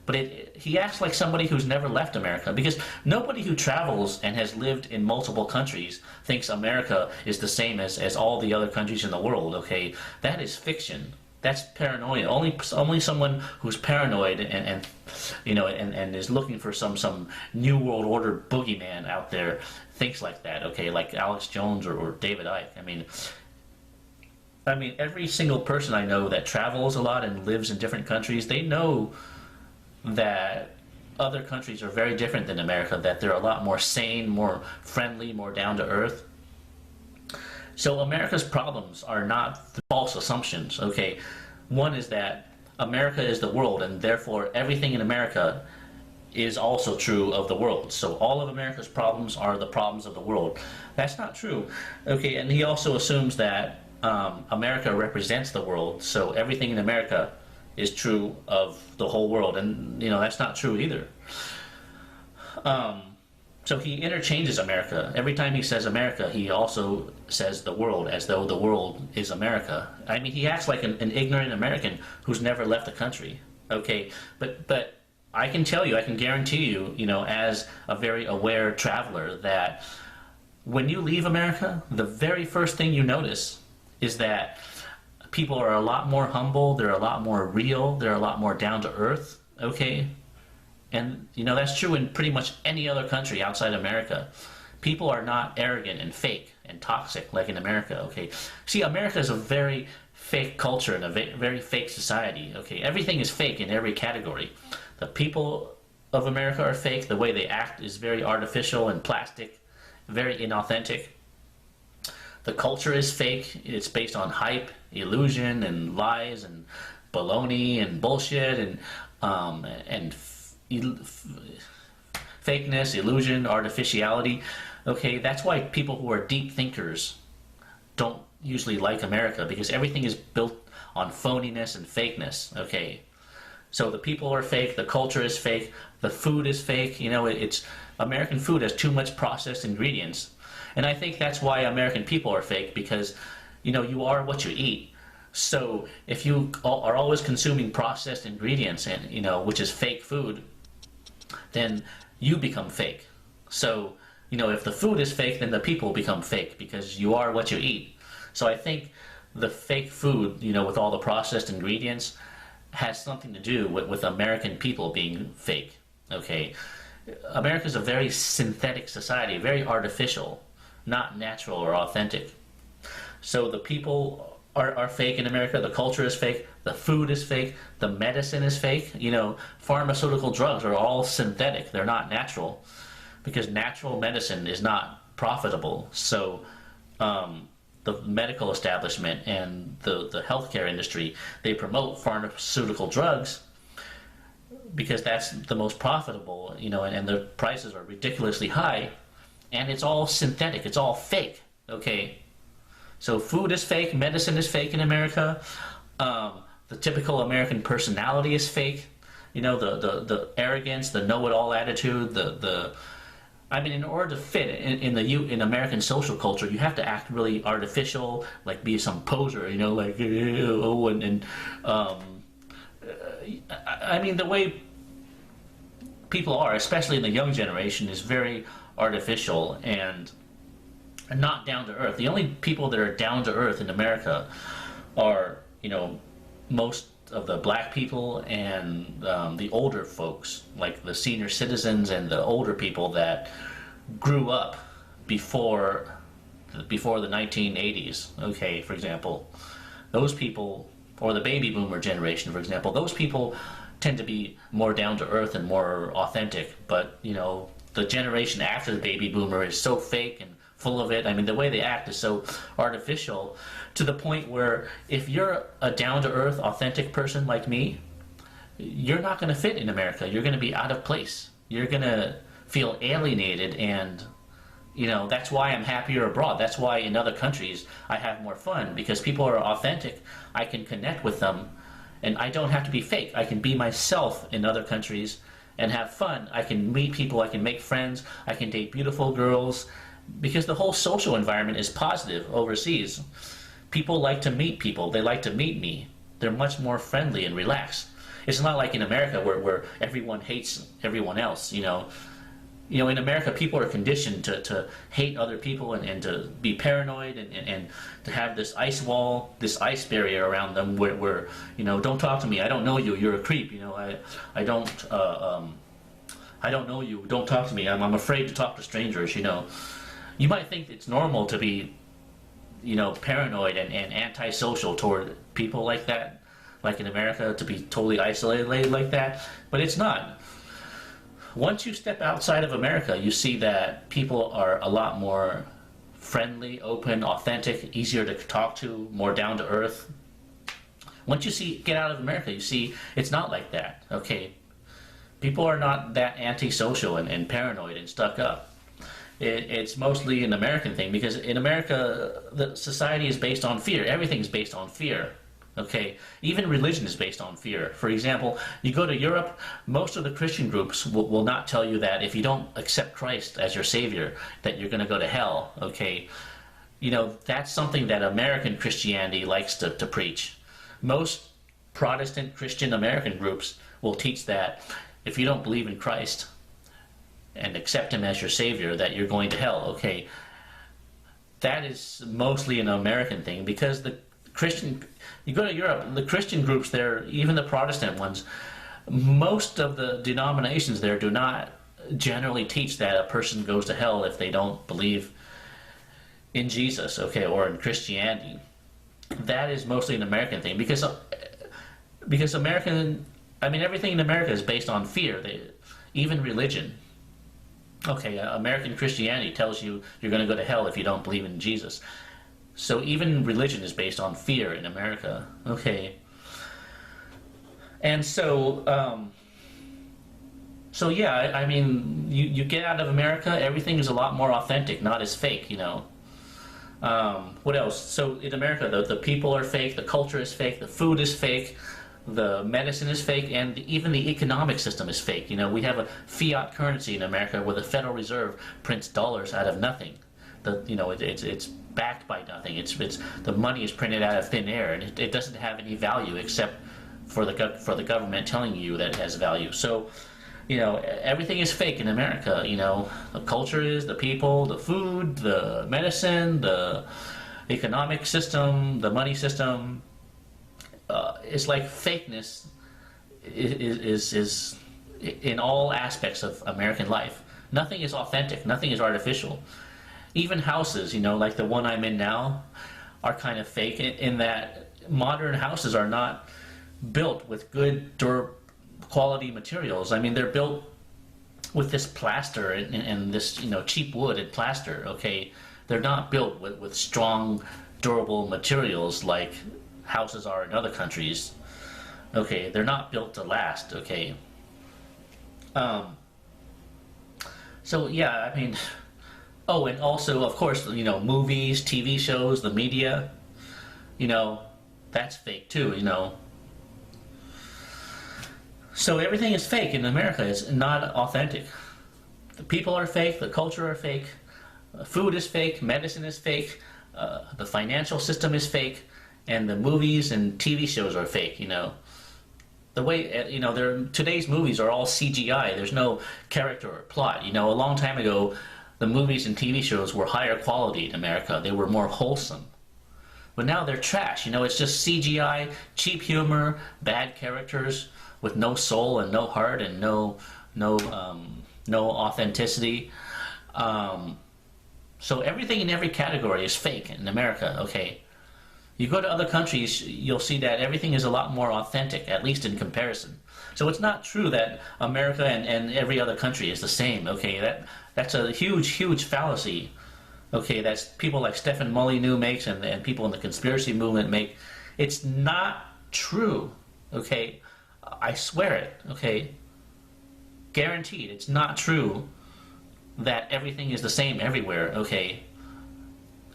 But he acts like somebody who's never left America, because nobody who travels and has lived in multiple countries thinks America is the same as all the other countries in the world, okay? That is fiction, That's paranoia. Only someone who's paranoid and you know and is looking for some new world order boogeyman out there thinks like that. Okay, like Alex Jones or David Icke. I mean, every single person I know that travels a lot and lives in different countries, they know that other countries are very different than America. That they're a lot more sane, more friendly, more down to earth. So America's problems are not the false assumptions, okay? One is that America is the world, and therefore everything in America is also true of the world. So all of America's problems are the problems of the world. That's not true, okay? And he also assumes that America represents the world, so everything in America is true of the whole world, and you know that's not true either. So he interchanges America. Every time he says America, he also says the world, as though the world is America. I mean, he acts like an ignorant American who's never left the country. Okay, but I can tell you, I can guarantee you, you know, as a very aware traveler, that when you leave America, the very first thing you notice is that people are a lot more humble, they're a lot more real, they're a lot more down to earth. Okay. And, you know, that's true in pretty much any other country outside America. People are not arrogant and fake and toxic like in America, okay? See, America is a very fake culture and a very fake society, okay? Everything is fake in every category. The people of America are fake. The way they act is very artificial and plastic, very inauthentic. The culture is fake. It's based on hype, illusion, and lies, and baloney, and bullshit, and fakeness, illusion, artificiality. Okay, that's why people who are deep thinkers don't usually like America, because everything is built on phoniness and fakeness. Okay, so the people are fake, the culture is fake, the food is fake. You know, it's American food has too much processed ingredients, and I think that's why American people are fake, because you know you are what you eat. So if you are always consuming processed ingredients and you know which is fake food, then you become fake. So, you know, if the food is fake, then the people become fake, because you are what you eat. So I think the fake food, you know, with all the processed ingredients, has something to do with American people being fake. Okay, America is a very synthetic society, very artificial, not natural or authentic. So the people are fake in America, the culture is fake, the food is fake, the medicine is fake. You know, pharmaceutical drugs are all synthetic, they're not natural, because natural medicine is not profitable. So the medical establishment and the healthcare industry, they promote pharmaceutical drugs because that's the most profitable, you know, and the prices are ridiculously high, and it's all synthetic, it's all fake, okay? So food is fake, medicine is fake in America. The typical American personality is fake. You know, the arrogance, the know-it-all attitude, I mean, in order to fit in American social culture, you have to act really artificial, like be some poser, you know, like I mean, the way people are, especially in the young generation, is very artificial and not down to earth. The only people that are down to earth in America are, you know, most of the black people and the older folks, like the senior citizens and the older people that grew up before the 1980s. Okay, for example, those people, or the baby boomer generation, for example, those people tend to be more down to earth and more authentic. But you know, the generation after the baby boomer is so fake and full of it. I mean, the way they act is so artificial, to the point where if you're a down-to-earth, authentic person like me, you're not going to fit in America. You're going to be out of place. You're going to feel alienated, and you know, that's why I'm happier abroad. That's why in other countries I have more fun, because people are authentic. I can connect with them, and I don't have to be fake. I can be myself in other countries and have fun. I can meet people, I can make friends, I can date beautiful girls, because the whole social environment is positive overseas. People like to meet people. They like to meet me. They're much more friendly and relaxed. It's not like in America where everyone hates everyone else, you know. you know, in America, people are conditioned to hate other people and to be paranoid and to have this ice wall, this ice barrier around them where, you know, don't talk to me, I don't know you, you're a creep, you know, I don't know you, don't talk to me, I'm afraid to talk to strangers, you know. You might think it's normal to be, you know, paranoid and antisocial toward people like that, like in America, to be totally isolated like that, but it's not. Once you step outside of America, you see that people are a lot more friendly, open, authentic, easier to talk to, more down to earth. Once you get out of America, you see it's not like that, okay? People are not that antisocial and paranoid and stuck up. It's mostly an American thing, because in America, the society is based on fear. Everything's based on fear. Okay, even religion is based on fear. For example, you go to Europe, most of the Christian groups will not tell you that if you don't accept Christ as your Savior, that you're going to go to hell. Okay, you know, that's something that American Christianity likes to preach. Most Protestant Christian American groups will teach that if you don't believe in Christ and accept Him as your Savior, that you're going to hell. Okay, that is mostly an American thing, because the Christian, you go to Europe, the Christian groups there, even the Protestant ones, most of the denominations there do not generally teach that a person goes to hell if they don't believe in Jesus, okay, or in Christianity. That is mostly an American thing, because everything in America is based on fear, even religion. Okay, American Christianity tells you you're going to go to hell if you don't believe in Jesus. So even religion is based on fear in America. Okay. And so yeah, I mean, you get out of America, everything is a lot more authentic, not as fake, you know. What else? So in America, the people are fake, the culture is fake, the food is fake, the medicine is fake, and even the economic system is fake. You know, we have a fiat currency in America where the Federal Reserve prints dollars out of nothing. It's backed by nothing. It's the money is printed out of thin air, and it doesn't have any value except for the government telling you that it has value. So, you know, everything is fake in America. You know, the culture is, the people, the food, the medicine, the economic system, the money system. It's like fakeness is in all aspects of American life. Nothing is authentic. Nothing is artificial. Even houses, you know, like the one I'm in now, are kind of fake in that modern houses are not built with good quality materials. I mean, they're built with this plaster and this, you know, cheap wood and plaster, okay? They're not built with strong, durable materials like houses are in other countries. Okay, they're not built to last, okay? So, yeah, I mean... Oh, and also, of course, you know, movies, TV shows, the media, you know, that's fake too, you know. So everything is fake in America. It's not authentic. The people are fake, the culture are fake, food is fake, medicine is fake, the financial system is fake, and the movies and TV shows are fake, you know. The way, you know, today's movies are all CGI. There's no character or plot. You know, a long time ago, the movies and TV shows were higher quality in America. They were more wholesome. But now they're trash. You know, it's just CGI, cheap humor, bad characters with no soul and no heart and no authenticity. So everything in every category is fake in America, okay? You go to other countries, you'll see that everything is a lot more authentic, at least in comparison. So it's not true that America and every other country is the same, okay? That's a huge fallacy, okay, that's people like Stefan Molyneux makes and people in the conspiracy movement make. It's not true, okay? I swear it, okay? Guaranteed, it's not true that everything is the same everywhere, okay?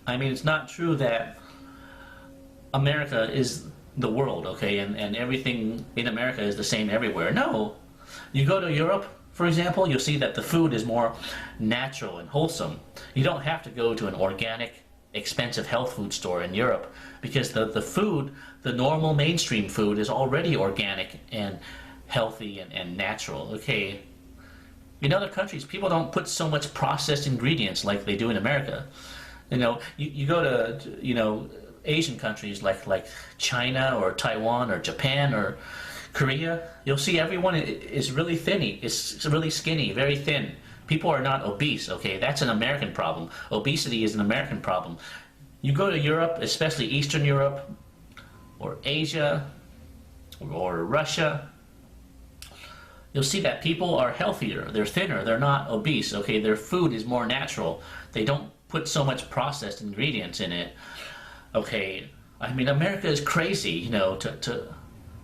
I mean, it's not true that America is the world, okay, and everything in America is the same everywhere. No. You go to Europe, for example, you'll see that the food is more natural and wholesome. You don't have to go to an organic, expensive health food store in Europe, because the food, the normal mainstream food, is already organic and healthy and natural, okay? In other countries, people don't put so much processed ingredients like they do in America. You go to, Asian countries like China or Taiwan or Japan or Korea, you'll see everyone is really thin. It's really skinny, very thin. People are not obese, okay? That's an American problem. Obesity is an American problem. You go to Europe, especially Eastern Europe or Asia or Russia, you'll see that people are healthier. They're thinner. They're not obese, okay? Their food is more natural. They don't put so much processed ingredients in it, okay? I mean, America is crazy, to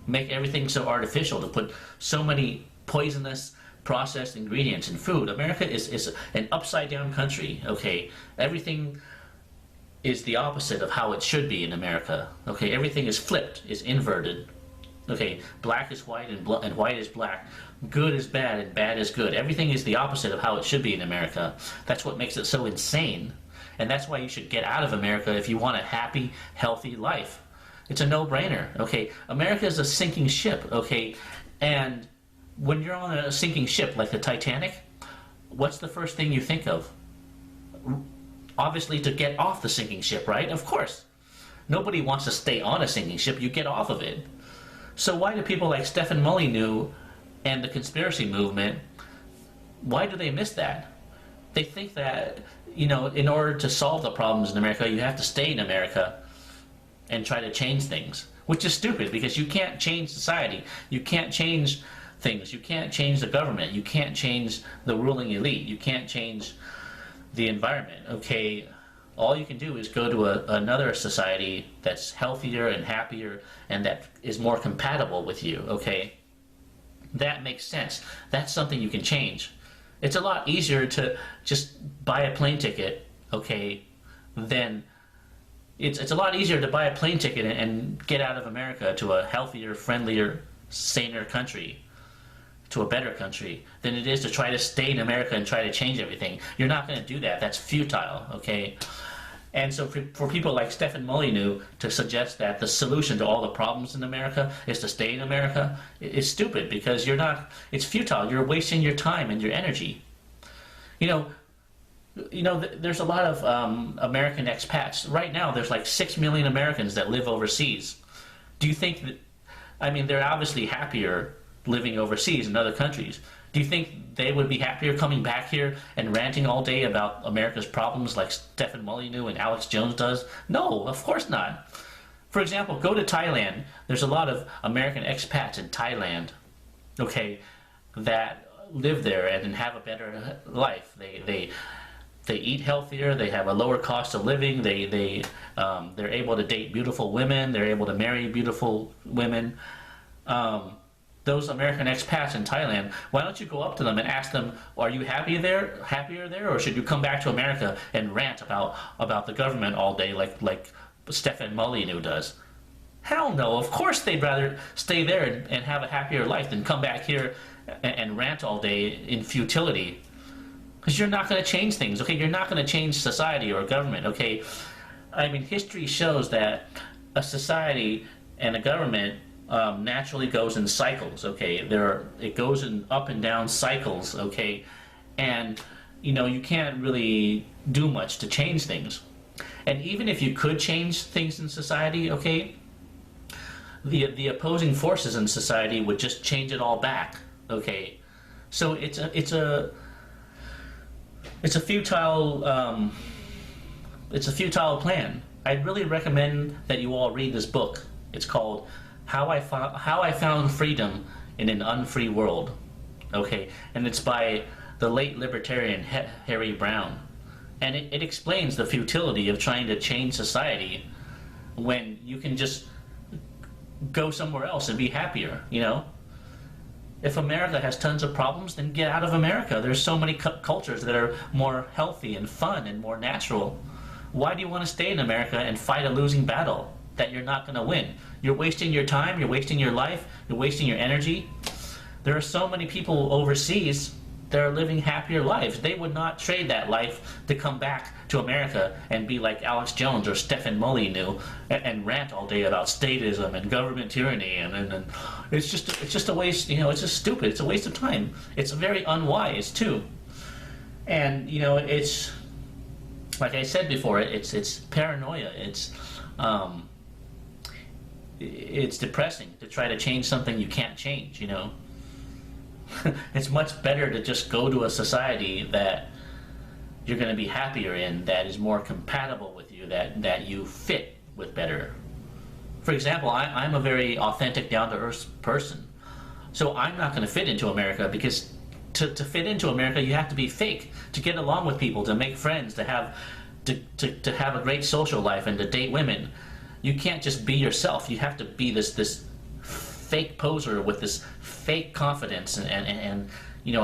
make everything so artificial, to put so many poisonous processed ingredients in food. America is an upside down country, okay? Everything is the opposite of how it should be in America, okay? Everything is flipped, is inverted, okay? Black is white and white is black. Good is bad and bad is good. Everything is the opposite of how it should be in America. That's what makes it so insane. And that's why you should get out of America if you want a happy, healthy life. It's a no-brainer, okay? America is a sinking ship, okay? And when you're on a sinking ship like the Titanic, what's the first thing you think of? Obviously to get off the sinking ship, right? Of course. Nobody wants to stay on a sinking ship. You get off of it. So why do people like Stefan Molyneux and the conspiracy movement, why do they miss that? They think that, in order to solve the problems in America, you have to stay in America and try to change things, which is stupid because you can't change society. You can't change things. You can't change the government. You can't change the ruling elite. You can't change the environment, okay? All you can do is go to another society that's healthier and happier and that is more compatible with you, okay? That makes sense. That's something you can change. It's a lot easier to just buy a plane ticket, okay, than it's a lot easier to buy a plane ticket and get out of America to a healthier, friendlier, saner country, to a better country, than it is to try to stay in America and try to change everything. You're not going to do that. That's futile, okay? And so for people like Stefan Molyneux to suggest that the solution to all the problems in America is to stay in America is stupid, because it's futile. You're wasting your time and your energy. There's a lot of American expats. Right now, there's like 6 million Americans that live overseas. Do you think that, they're obviously happier living overseas in other countries. Do you think they would be happier coming back here and ranting all day about America's problems like Stefan Molyneux and Alex Jones does? No, of course not. For example, go to Thailand. There's a lot of American expats in Thailand, okay, that live there and have a better life. They eat healthier. They have a lower cost of living. They're able to date beautiful women. They're able to marry beautiful women. Those American expats in Thailand, why don't you go up to them and ask them, are you happier there, or should you come back to America and rant about the government all day like Stefan Molyneux does? Hell no, of course they'd rather stay there and have a happier life than come back here and rant all day in futility. Because you're not going to change things, okay? You're not going to change society or government, okay? History shows that a society and a government naturally goes in cycles, okay? It goes in up and down cycles, okay? And, you can't really do much to change things. And even if you could change things in society, okay, the opposing forces in society would just change it all back, okay? So it's a futile plan. I'd really recommend that you all read this book. It's called How I Found Freedom in an Unfree World, okay? And it's by the late libertarian Harry Brown. And it explains the futility of trying to change society when you can just go somewhere else and be happier, If America has tons of problems, then get out of America. There's so many cultures that are more healthy and fun and more natural. Why do you want to stay in America and fight a losing battle that you're not going to win? You're wasting your time, you're wasting your life, you're wasting your energy. There are so many people overseas they're living happier lives. They would not trade that life to come back to America and be like Alex Jones or Stefan Molyneux and rant all day about statism and government tyranny, and it's just a waste. It's just stupid. It's a waste of time. It's very unwise too. And it's like I said before. It's paranoia. It's depressing to try to change something you can't change. It's much better to just go to a society that you're going to be happier in, that is more compatible with you, that you fit with better. For example, I'm a very authentic, down-to-earth person. So I'm not going to fit into America, because to fit into America, you have to be fake, to get along with people, to make friends, to have a great social life, and to date women. You can't just be yourself. You have to be this fake poser with this fake confidence and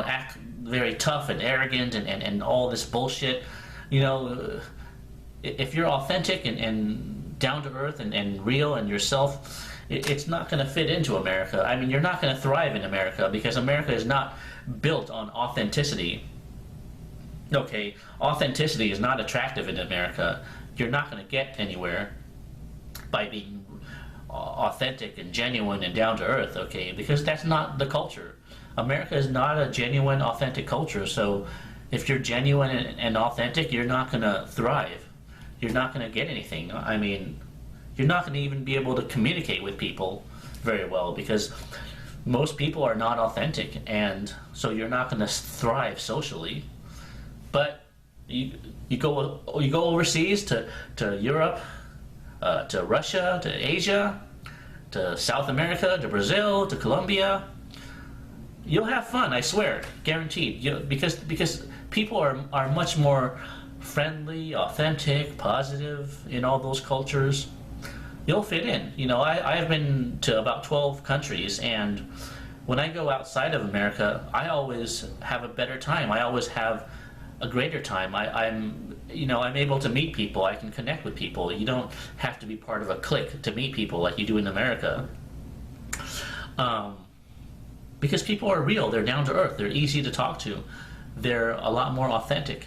act very tough and arrogant and all this bullshit. If you're authentic and down to earth and real and yourself, it's not going to fit into America. I mean, you're not going to thrive in America, because America is not built on authenticity. Okay, authenticity is not attractive in America. You're not going to get anywhere by being authentic and genuine and down to earth, okay? Because that's not the culture. America is not a genuine, authentic culture. So if you're genuine and authentic, you're not going to thrive. You're not going to get anything. I mean, you're not going to even be able to communicate with people very well, because most people are not authentic, and so you're not going to thrive socially. But you go overseas to Europe, to Russia, to Asia, to South America, to Brazil, to Colombia. You'll have fun, I swear, guaranteed. Because people are much more friendly, authentic, positive in all those cultures. You'll fit in. I have been to about 12 countries, and when I go outside of America, I always have a better time. I always have a greater time. I'm able to meet people. I can connect with people. You don't have to be part of a clique to meet people like you do in America. Because people are real. They're down to earth. They're easy to talk to. They're a lot more authentic.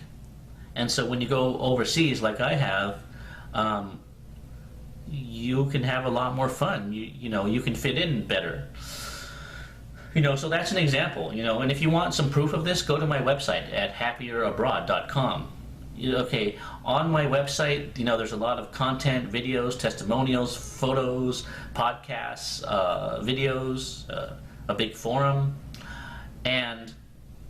And so when you go overseas like I have, you can have a lot more fun. You can fit in better. So that's an example, and if you want some proof of this, go to my website at happierabroad.com. Okay, on my website, there's a lot of content, videos, testimonials, photos, podcasts, videos, a big forum. And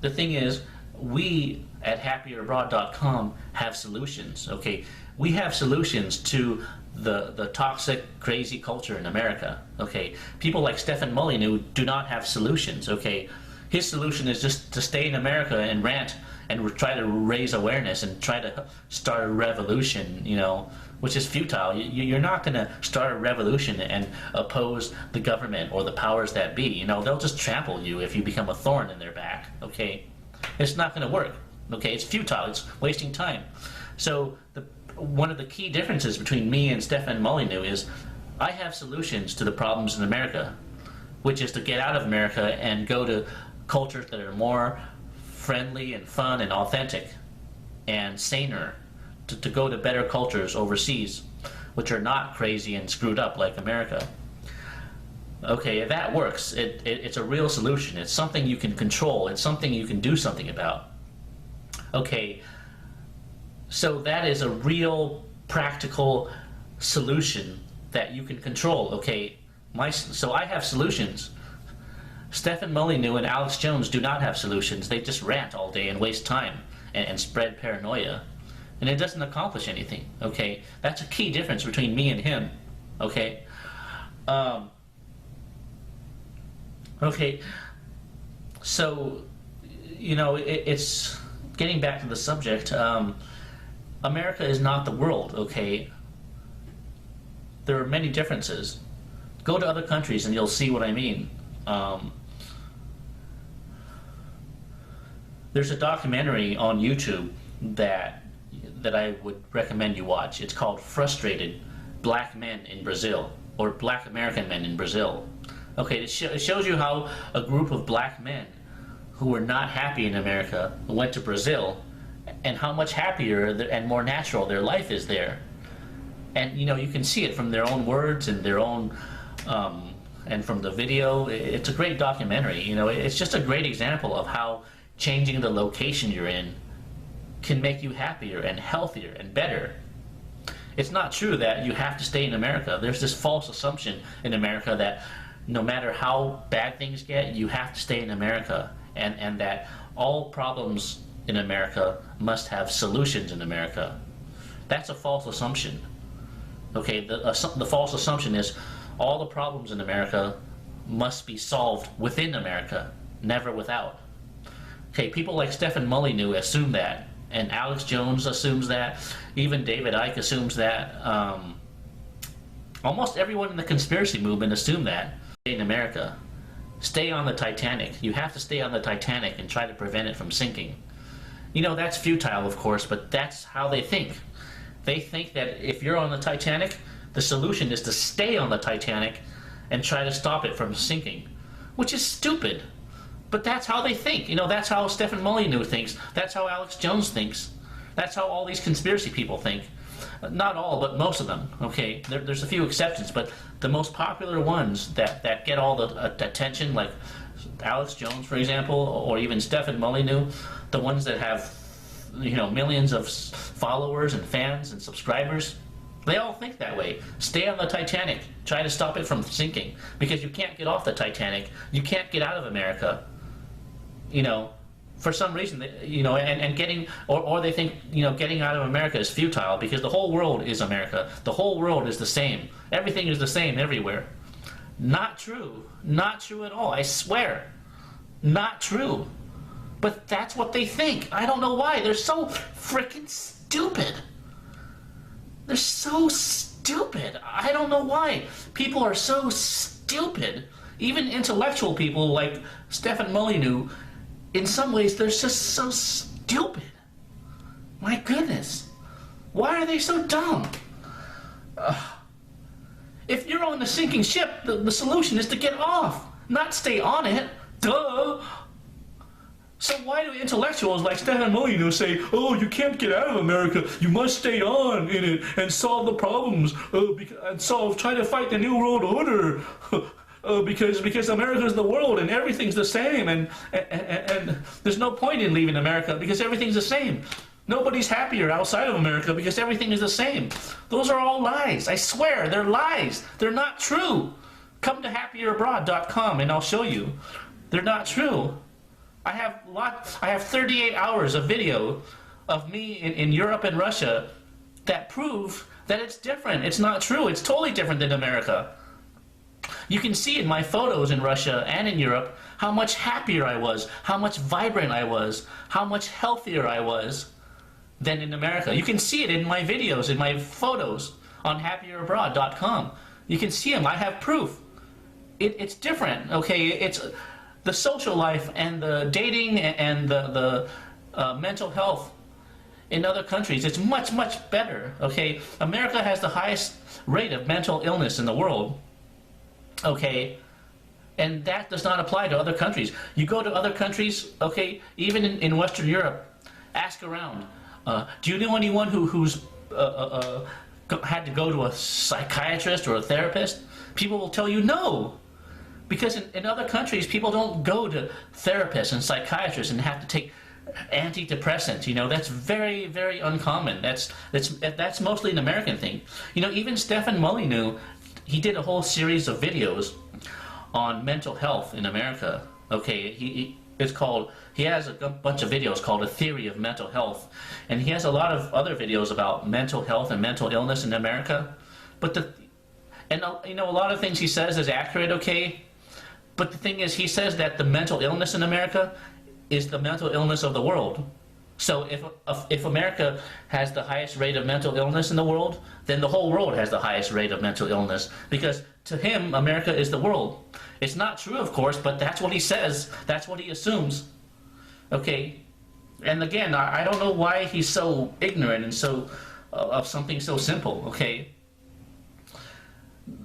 the thing is, we at happierabroad.com have solutions, okay? We have solutions to the toxic, crazy culture in America, okay? People like Stefan Molyneux do not have solutions, okay? His solution is just to stay in America and rant and try to raise awareness and try to start a revolution, which is futile. You're not going to start a revolution and oppose the government or the powers that be. They'll just trample you if you become a thorn in their back, okay? It's not going to work, okay? It's futile. It's wasting time. So one of the key differences between me and Stefan Molyneux is I have solutions to the problems in America, which is to get out of America and go to cultures that are more friendly and fun and authentic and saner, to go to better cultures overseas, which are not crazy and screwed up like America. Okay, that works. It's a real solution. It's something you can control. It's something you can do something about. Okay, so that is a real practical solution that you can control. Okay, so I have solutions. Stefan Molyneux and Alex Jones do not have solutions. They just rant all day and waste time and spread paranoia. And it doesn't accomplish anything, okay? That's a key difference between me and him, okay? Okay, so, it's getting back to the subject. America is not the world, okay? There are many differences. Go to other countries and you'll see what I mean. There's a documentary on YouTube that I would recommend you watch. It's called Frustrated Black Men in Brazil, or Black American Men in Brazil. Okay, it shows you how a group of black men who were not happy in America went to Brazil, and how much happier and more natural their life is there. And you can see it from their own words and their own and from the video. It's a great documentary. It's just a great example of how changing the location you're in can make you happier and healthier and better. It's not true that you have to stay in America. There's this false assumption in America that no matter how bad things get, you have to stay in America, and that all problems in America must have solutions in America. That's a false assumption. Okay, the false assumption is all the problems in America must be solved within America, never without. Okay, people like Stefan Molyneux assume that, and Alex Jones assumes that, even David Icke assumes that. Almost everyone in the conspiracy movement assumed that. In America, stay on the Titanic. You have to stay on the Titanic and try to prevent it from sinking. That's futile, of course, but that's how they think. They think that if you're on the Titanic, the solution is to stay on the Titanic and try to stop it from sinking, which is stupid. But that's how they think. That's how Stefan Molyneux thinks. That's how Alex Jones thinks. That's how all these conspiracy people think. Not all, but most of them. Okay, there's a few exceptions, but the most popular ones that get all the attention, like Alex Jones, for example, or even Stefan Molyneux, the ones that have millions of followers and fans and subscribers, they all think that way. Stay on the Titanic. Try to stop it from sinking, because you can't get off the Titanic. You can't get out of America. For some reason, and getting, or they think, getting out of America is futile because the whole world is America. The whole world is the same. Everything is the same everywhere. Not true. Not true at all. I swear. Not true. But that's what they think. I don't know why. They're so freaking stupid. They're so stupid. I don't know why. People are so stupid. Even intellectual people like Stefan Molyneux, in some ways, they're just so stupid. My goodness. Why are they so dumb? If you're on the sinking ship, the solution is to get off, not stay on it. Duh. So why do intellectuals like Stefan Molyneux say, oh, you can't get out of America, you must stay on in it and solve the problems, try to fight the New World Order, because America is the world and everything's the same, and there's no point in leaving America because everything's the same. Nobody's happier outside of America because everything is the same. Those are all lies. I swear, they're lies. They're not true. Come to happierabroad.com and I'll show you. They're not true. I have 38 hours of video of me in Europe and Russia that prove that it's different. It's not true. It's totally different than America. You can see in my photos in Russia and in Europe how much happier I was, how much vibrant I was, how much healthier I was than in America. You can see it in my videos, in my photos on happierabroad.com. You can see them. I have proof. It's different, okay? It's the social life and the dating and the mental health in other countries. It's much, much better, okay? America has the highest rate of mental illness in the world, okay? And that does not apply to other countries. You go to other countries, okay, even in Western Europe, ask around. Do you know anyone who's had to go to a psychiatrist or a therapist? People will tell you no. Because in other countries, people don't go to therapists and psychiatrists and have to take antidepressants. You know, that's very, very uncommon. That's mostly an American thing. You know, even Stefan Molyneux, he did a whole series of videos on mental health in America. Okay, he has a bunch of videos called A Theory of Mental Health, and he has a lot of other videos about mental health and mental illness in America. You know, a lot of things he says is accurate, okay? But the thing is, he says that the mental illness in America is the mental illness of the world. So if America has the highest rate of mental illness in the world, then the whole world has the highest rate of mental illness. Because to him, America is the world. It's not true, of course, but that's what he says. That's what he assumes. Okay? And again, I don't know why he's so ignorant and so of something so simple, okay?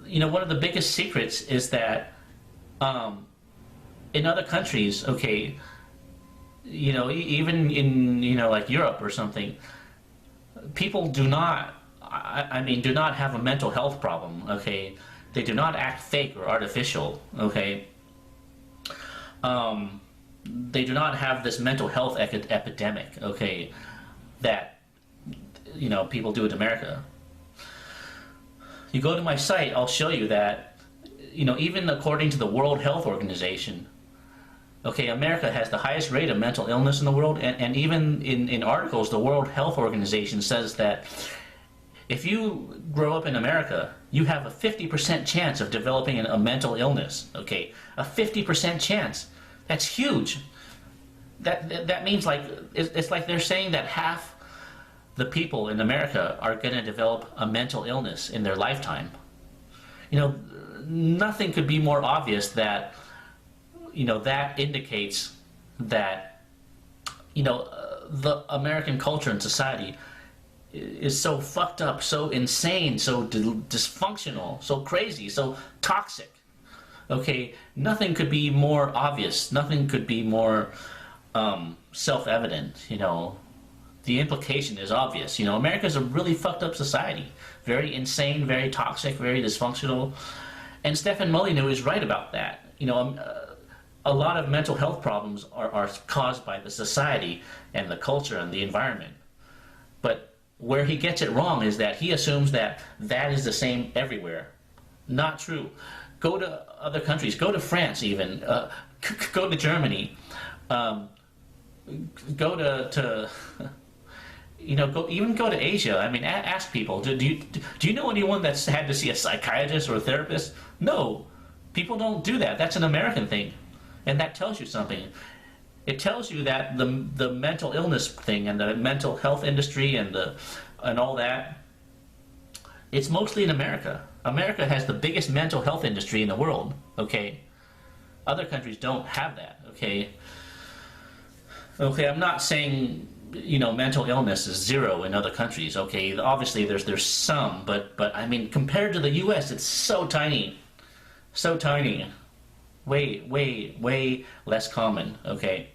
You know, one of the biggest secrets is that in other countries, okay, even in, like Europe or something, people do not, do not have a mental health problem, okay? They do not act fake or artificial, okay? They do not have this mental health epidemic, okay, that, people do in America. You go to my site, I'll show you that, even according to the World Health Organization, okay, America has the highest rate of mental illness in the world, and even in articles, the World Health Organization says that if you grow up in America, you have a 50% chance of developing a mental illness, okay? A 50% chance. That's huge. That means, like, it's like they're saying that half the people in America are going to develop a mental illness in their lifetime. Nothing could be more obvious that, that indicates that, the American culture and society is so fucked up, so insane, so dysfunctional, so crazy, so toxic. Okay, nothing could be more obvious. Nothing could be more self-evident. The implication is obvious. America's a really fucked up society, very insane, very toxic, very dysfunctional. And Stefan Molyneux is right about that. A lot of mental health problems are caused by the society and the culture and the environment. But where he gets it wrong is that he assumes that is the same everywhere. Not true. Go to other countries. Go to France even. Go to Germany. Go to go to Asia. Ask people. Do you know anyone that's had to see a psychiatrist or a therapist? No, people don't do that. That's an American thing, and that tells you something. It tells you that the mental illness thing and the mental health industry and all that, it's mostly in America. America has the biggest mental health industry in the world, okay? Other countries don't have that, okay? Okay, I'm not saying, mental illness is zero in other countries, okay? Obviously, there's some, but compared to the U.S., it's so tiny. So tiny. Way less common, okay?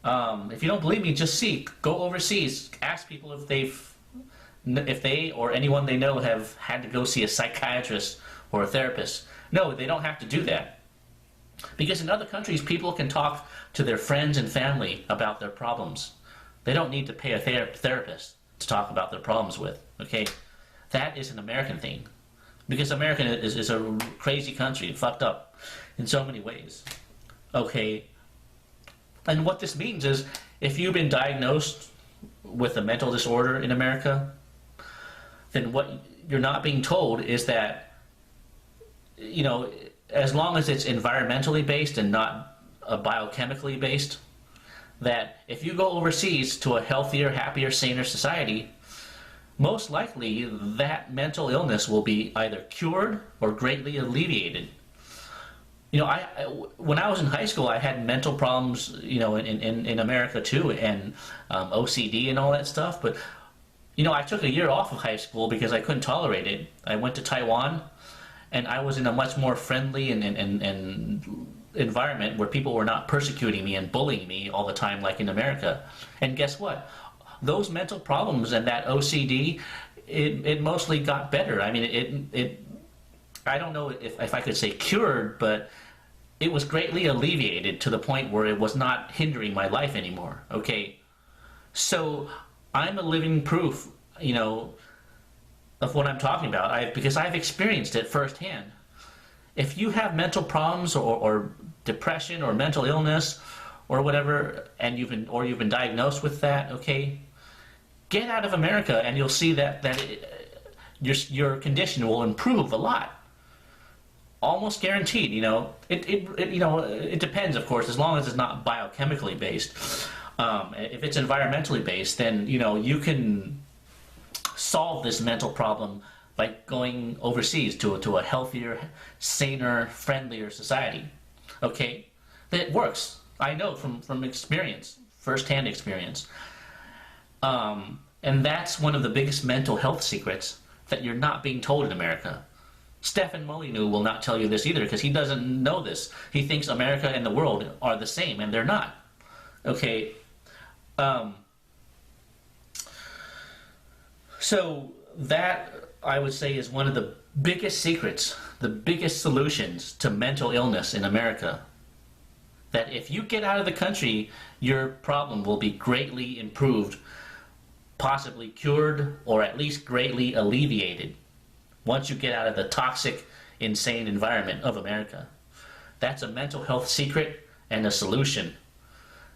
If you don't believe me, just see. Go overseas. Ask people if they or anyone they know have had to go see a psychiatrist or a therapist. No, they don't have to do that. Because in other countries, people can talk to their friends and family about their problems. They don't need to pay a therapist to talk about their problems with, okay? That is an American thing. Because America is a crazy country, fucked up in so many ways, okay? And what this means is, if you've been diagnosed with a mental disorder in America, then what you're not being told is that, as long as it's environmentally based and not biochemically based, that if you go overseas to a healthier, happier, saner society, most likely that mental illness will be either cured or greatly alleviated. When I was in high school, I had mental problems, in America too, and OCD and all that stuff. But, I took a year off of high school because I couldn't tolerate it. I went to Taiwan, and I was in a much more friendly and environment where people were not persecuting me and bullying me all the time like in America. And guess what? Those mental problems and that OCD, it mostly got better. I don't know if I could say cured, but it was greatly alleviated to the point where it was not hindering my life anymore, okay? So I'm a living proof, of what I'm talking about, because I've experienced it firsthand. If you have mental problems or depression or mental illness or whatever, and you've been diagnosed with that, okay, get out of America and you'll see that your condition will improve a lot. Almost guaranteed, it depends, of course, as long as it's not biochemically based. If it's environmentally based, then, you can solve this mental problem by going overseas to a healthier, saner, friendlier society. Okay? That works. I know from experience, first-hand experience. And that's one of the biggest mental health secrets that you're not being told in America. Stefan Molyneux will not tell you this either because he doesn't know this. He thinks America and the world are the same, and they're not. Okay. Um, so that, I would say, is one of the biggest secrets, the biggest solutions to mental illness in America. That if you get out of the country, your problem will be greatly improved, possibly cured, or at least greatly alleviated once you get out of the toxic, insane environment of America. That's a mental health secret and a solution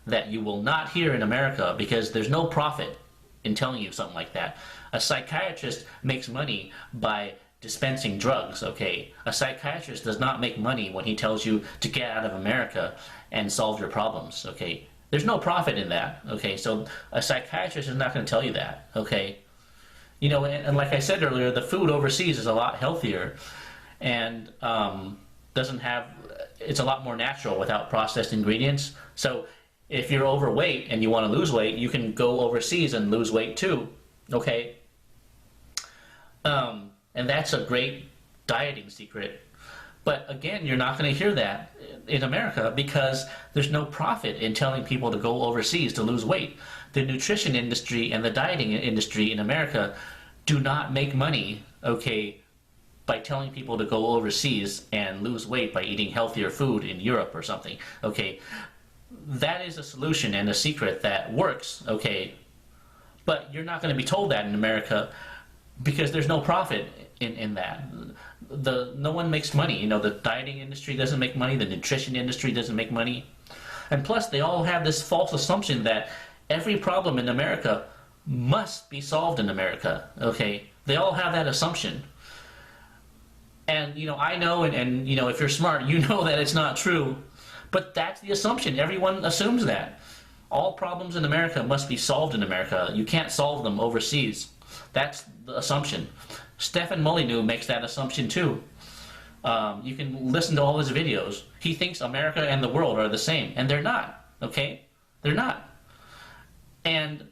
that you will not hear in America, because there's no profit in telling you something like that. A psychiatrist makes money by dispensing drugs, okay? A psychiatrist does not make money when he tells you to get out of America and solve your problems, okay? There's no profit in that, okay? So a psychiatrist is not going to tell you that, okay? You know, and like I said earlier, the food overseas is a lot healthier and doesn't have, it's a lot more natural without processed ingredients. So if you're overweight and you want to lose weight, you can go overseas and lose weight too, okay? And that's a great dieting secret. But again, you're not going to hear that in America because there's no profit in telling people to go overseas to lose weight. The nutrition industry and the dieting industry in America do not make money, okay, by telling people to go overseas and lose weight by eating healthier food in Europe or something, okay? That is a solution and a secret that works, okay? But you're not going to be told that in America because there's no profit in that. No one makes money. You know, the dieting industry doesn't make money, the nutrition industry doesn't make money. And plus, they all have this false assumption that every problem in America must be solved in America, okay? They all have that assumption. And, you know, I know, and you know, if you're smart, you know that it's not true. But that's the assumption. Everyone assumes that. All problems in America must be solved in America. You can't solve them overseas. That's the assumption. Stefan Molyneux makes that assumption too. You can listen to all his videos. He thinks America and the world are the same, and they're not, okay? They're not. And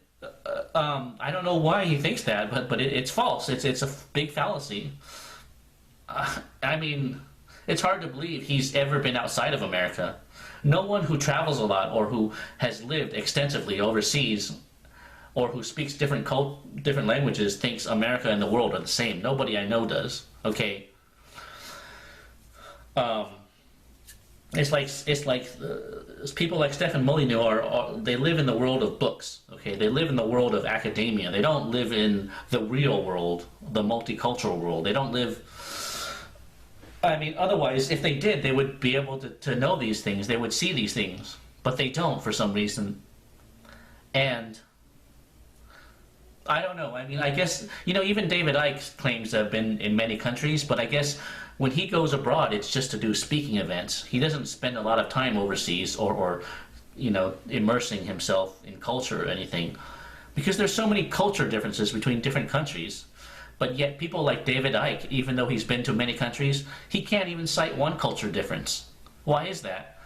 I don't know why he thinks that, but it's false. It's a big fallacy. I mean, it's hard to believe he's ever been outside of America. No one who travels a lot or who has lived extensively overseas or who speaks different languages thinks America and the world are the same. Nobody I know does. Okay. It's like people like Stefan Molyneux they live in the world of books. Okay, they live in the world of academia. They don't live in the real world, the multicultural world. They don't live. I mean, otherwise, if they did, they would be able to know these things. They would see these things, but they don't for some reason. And I don't know. I mean, I guess, you know, even David Icke claims to have been in many countries, but I guess when he goes abroad, it's just to do speaking events. He doesn't spend a lot of time overseas or you know, immersing himself in culture or anything, because there's so many culture differences between different countries. But yet people like David Icke, even though he's been to many countries, he can't even cite one culture difference. Why is that?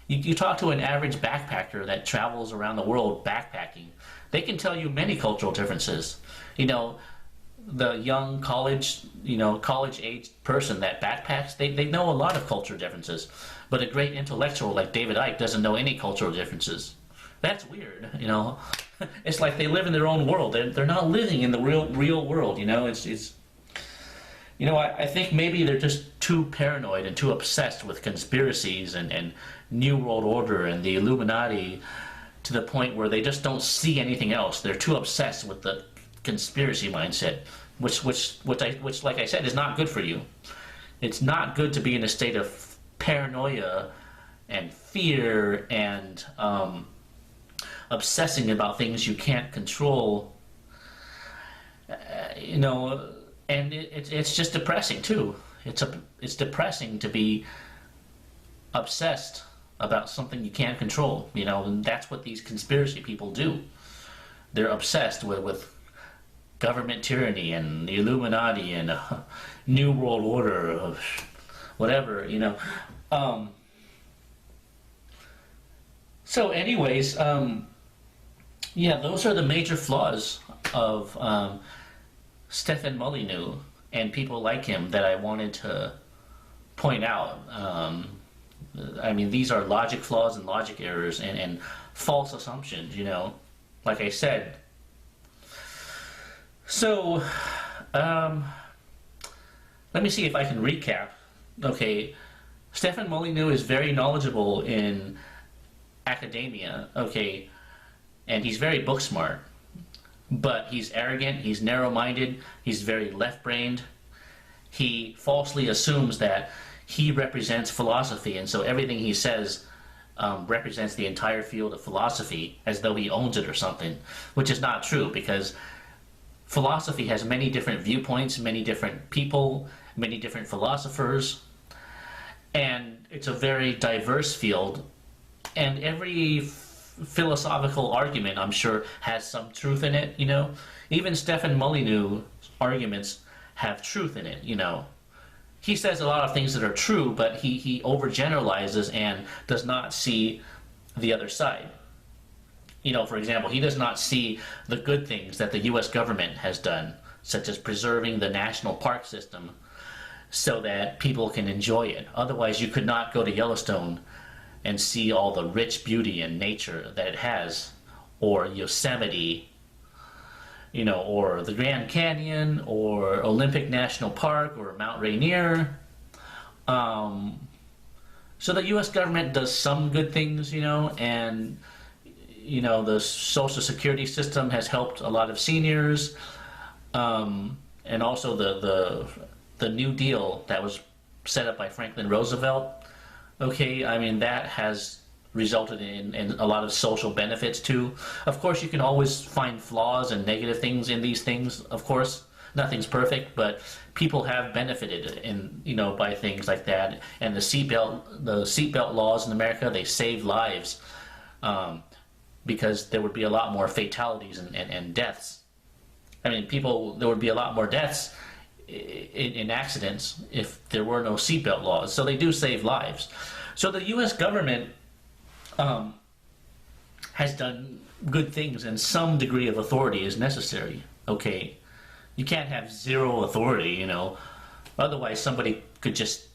You talk to an average backpacker that travels around the world backpacking, they can tell you many cultural differences. You know, the young college-aged person that backpacks, they know a lot of culture differeels. But a great intellectual like David Icke doesn't know any cultural differences. That's weird, you know. It's like they live in their own world. They're not living in the real world, you know. It's you know, I think maybe they're just too paranoid and too obsessed with conspiracies and New World Order and the Illuminati to the point where they just don't see anything else. They're too obsessed with the conspiracy mindset, which like I said, is not good for you. It's not good to be in a state of paranoia and fear and obsessing about things you can't control, you know, and it's just depressing too. It's depressing to be obsessed about something you can't control, you know, and that's what these conspiracy people do. They're obsessed with government tyranny and the Illuminati and New World Order, whatever, you know. So anyways, yeah, those are the major flaws of Stefan Molyneux and people like him that I wanted to point out. I mean, these are logic flaws and logic errors and false assumptions, you know, like I said. So, let me see if I can recap. Okay, Stefan Molyneux is very knowledgeable in academia, okay, and he's very book smart, but he's arrogant, he's narrow-minded, he's very left-brained. He falsely assumes that he represents philosophy, and so everything he says represents the entire field of philosophy as though he owns it or something, which is not true, because philosophy has many different viewpoints, many different people, many different philosophers, and it's a very diverse field, and every philosophical argument, I'm sure, has some truth in it, you know. Even Stefan Molyneux' arguments have truth in it, you know. He says a lot of things that are true, but he overgeneralizes and does not see the other side. You know, for example, he does not see the good things that the U.S. government has done, such as preserving the national park system so that people can enjoy it. Otherwise, you could not go to Yellowstone and see all the rich beauty and nature that it has, or Yosemite, you know, or the Grand Canyon, or Olympic National Park, or Mount Rainier. So the U.S. government does some good things, you know, and you know, the Social Security system has helped a lot of seniors, and also the New Deal that was set up by Franklin Roosevelt. Okay, I mean, that has resulted in a lot of social benefits too. Of course, you can always find flaws and negative things in these things. Of course, nothing's perfect, but people have benefited in, you know, by things like that. And the seatbelt laws in America, they saved lives, because there would be a lot more fatalities and deaths. I mean, there would be a lot more deaths in accidents if there were no seatbelt laws. So they do save lives. So the U.S. government has done good things, and some degree of authority is necessary. Okay, you can't have zero authority, you know. Otherwise, somebody could just,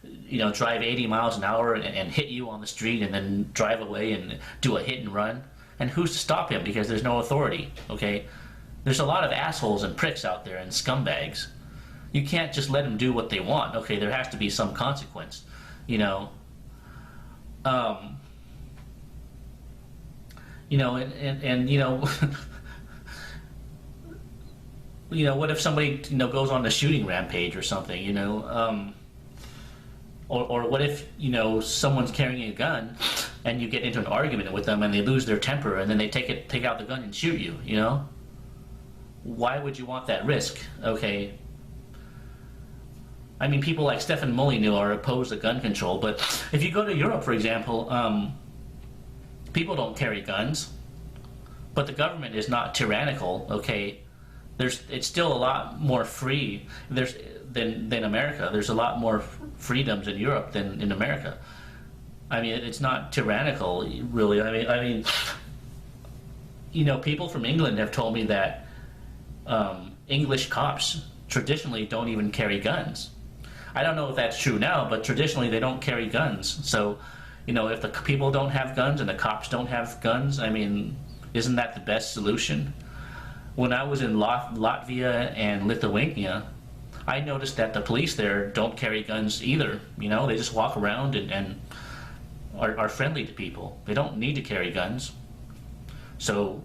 you know, drive 80 miles an hour and hit you on the street and then drive away and do a hit and run. And who's to stop him? Because there's no authority. Okay, there's a lot of assholes and pricks out there and scumbags. You can't just let them do what they want. Okay, there has to be some consequence, you know. You know, and you know, you know, what if somebody, you know, goes on a shooting rampage or something, you know, or what if, you know, someone's carrying a gun and you get into an argument with them and they lose their temper and then they take out the gun and shoot you, you know? Why would you want that risk? Okay. I mean, people like Stefan Molyneux are opposed to gun control, but if you go to Europe, for example, people don't carry guns, but the government is not tyrannical. Okay, it's still a lot more free than America. There's a lot more freedoms in Europe than in America. I mean, it's not tyrannical, really. I mean, you know, people from England have told me that English cops traditionally don't even carry guns. I don't know if that's true now, but traditionally they don't carry guns. So, you know, if the people don't have guns and the cops don't have guns, I mean, isn't that the best solution? When I was in Latvia and Lithuania, I noticed that the police there don't carry guns either. You know, they just walk around and are friendly to people. They don't need to carry guns. So,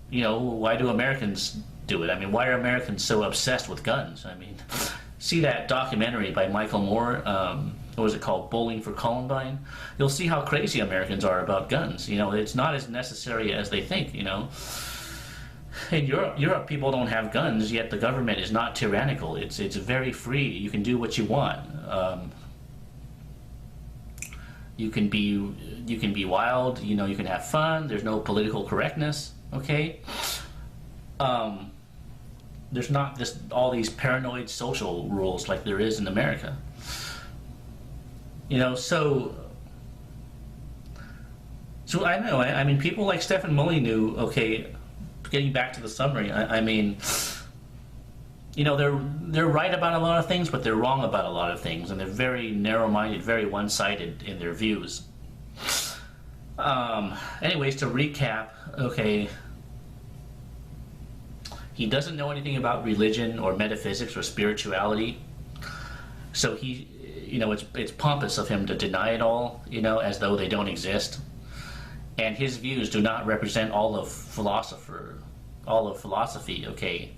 you know, why do Americans do it? I mean, why are Americans so obsessed with guns? I mean, see that documentary by Michael Moore, what was it called, Bowling for Columbine? You'll see how crazy Americans are about guns. You know, it's not as necessary as they think, you know. In Europe, people don't have guns, yet the government is not tyrannical. It's very free. You can do what you want. You can be wild. You know, you can have fun. There's no political correctness. Okay. There's not all these paranoid social rules like there is in America. You know, so I don't know. I mean, people like Stefan Molyneux. Okay, getting back to the summary. I mean, you know, they're right about a lot of things, but they're wrong about a lot of things, and they're very narrow-minded, very one-sided in their views. Anyways, to recap, okay, he doesn't know anything about religion or metaphysics or spirituality, so he, you know, it's pompous of him to deny it all, you know, as though they don't exist. And his views do not represent all of philosophy, okay?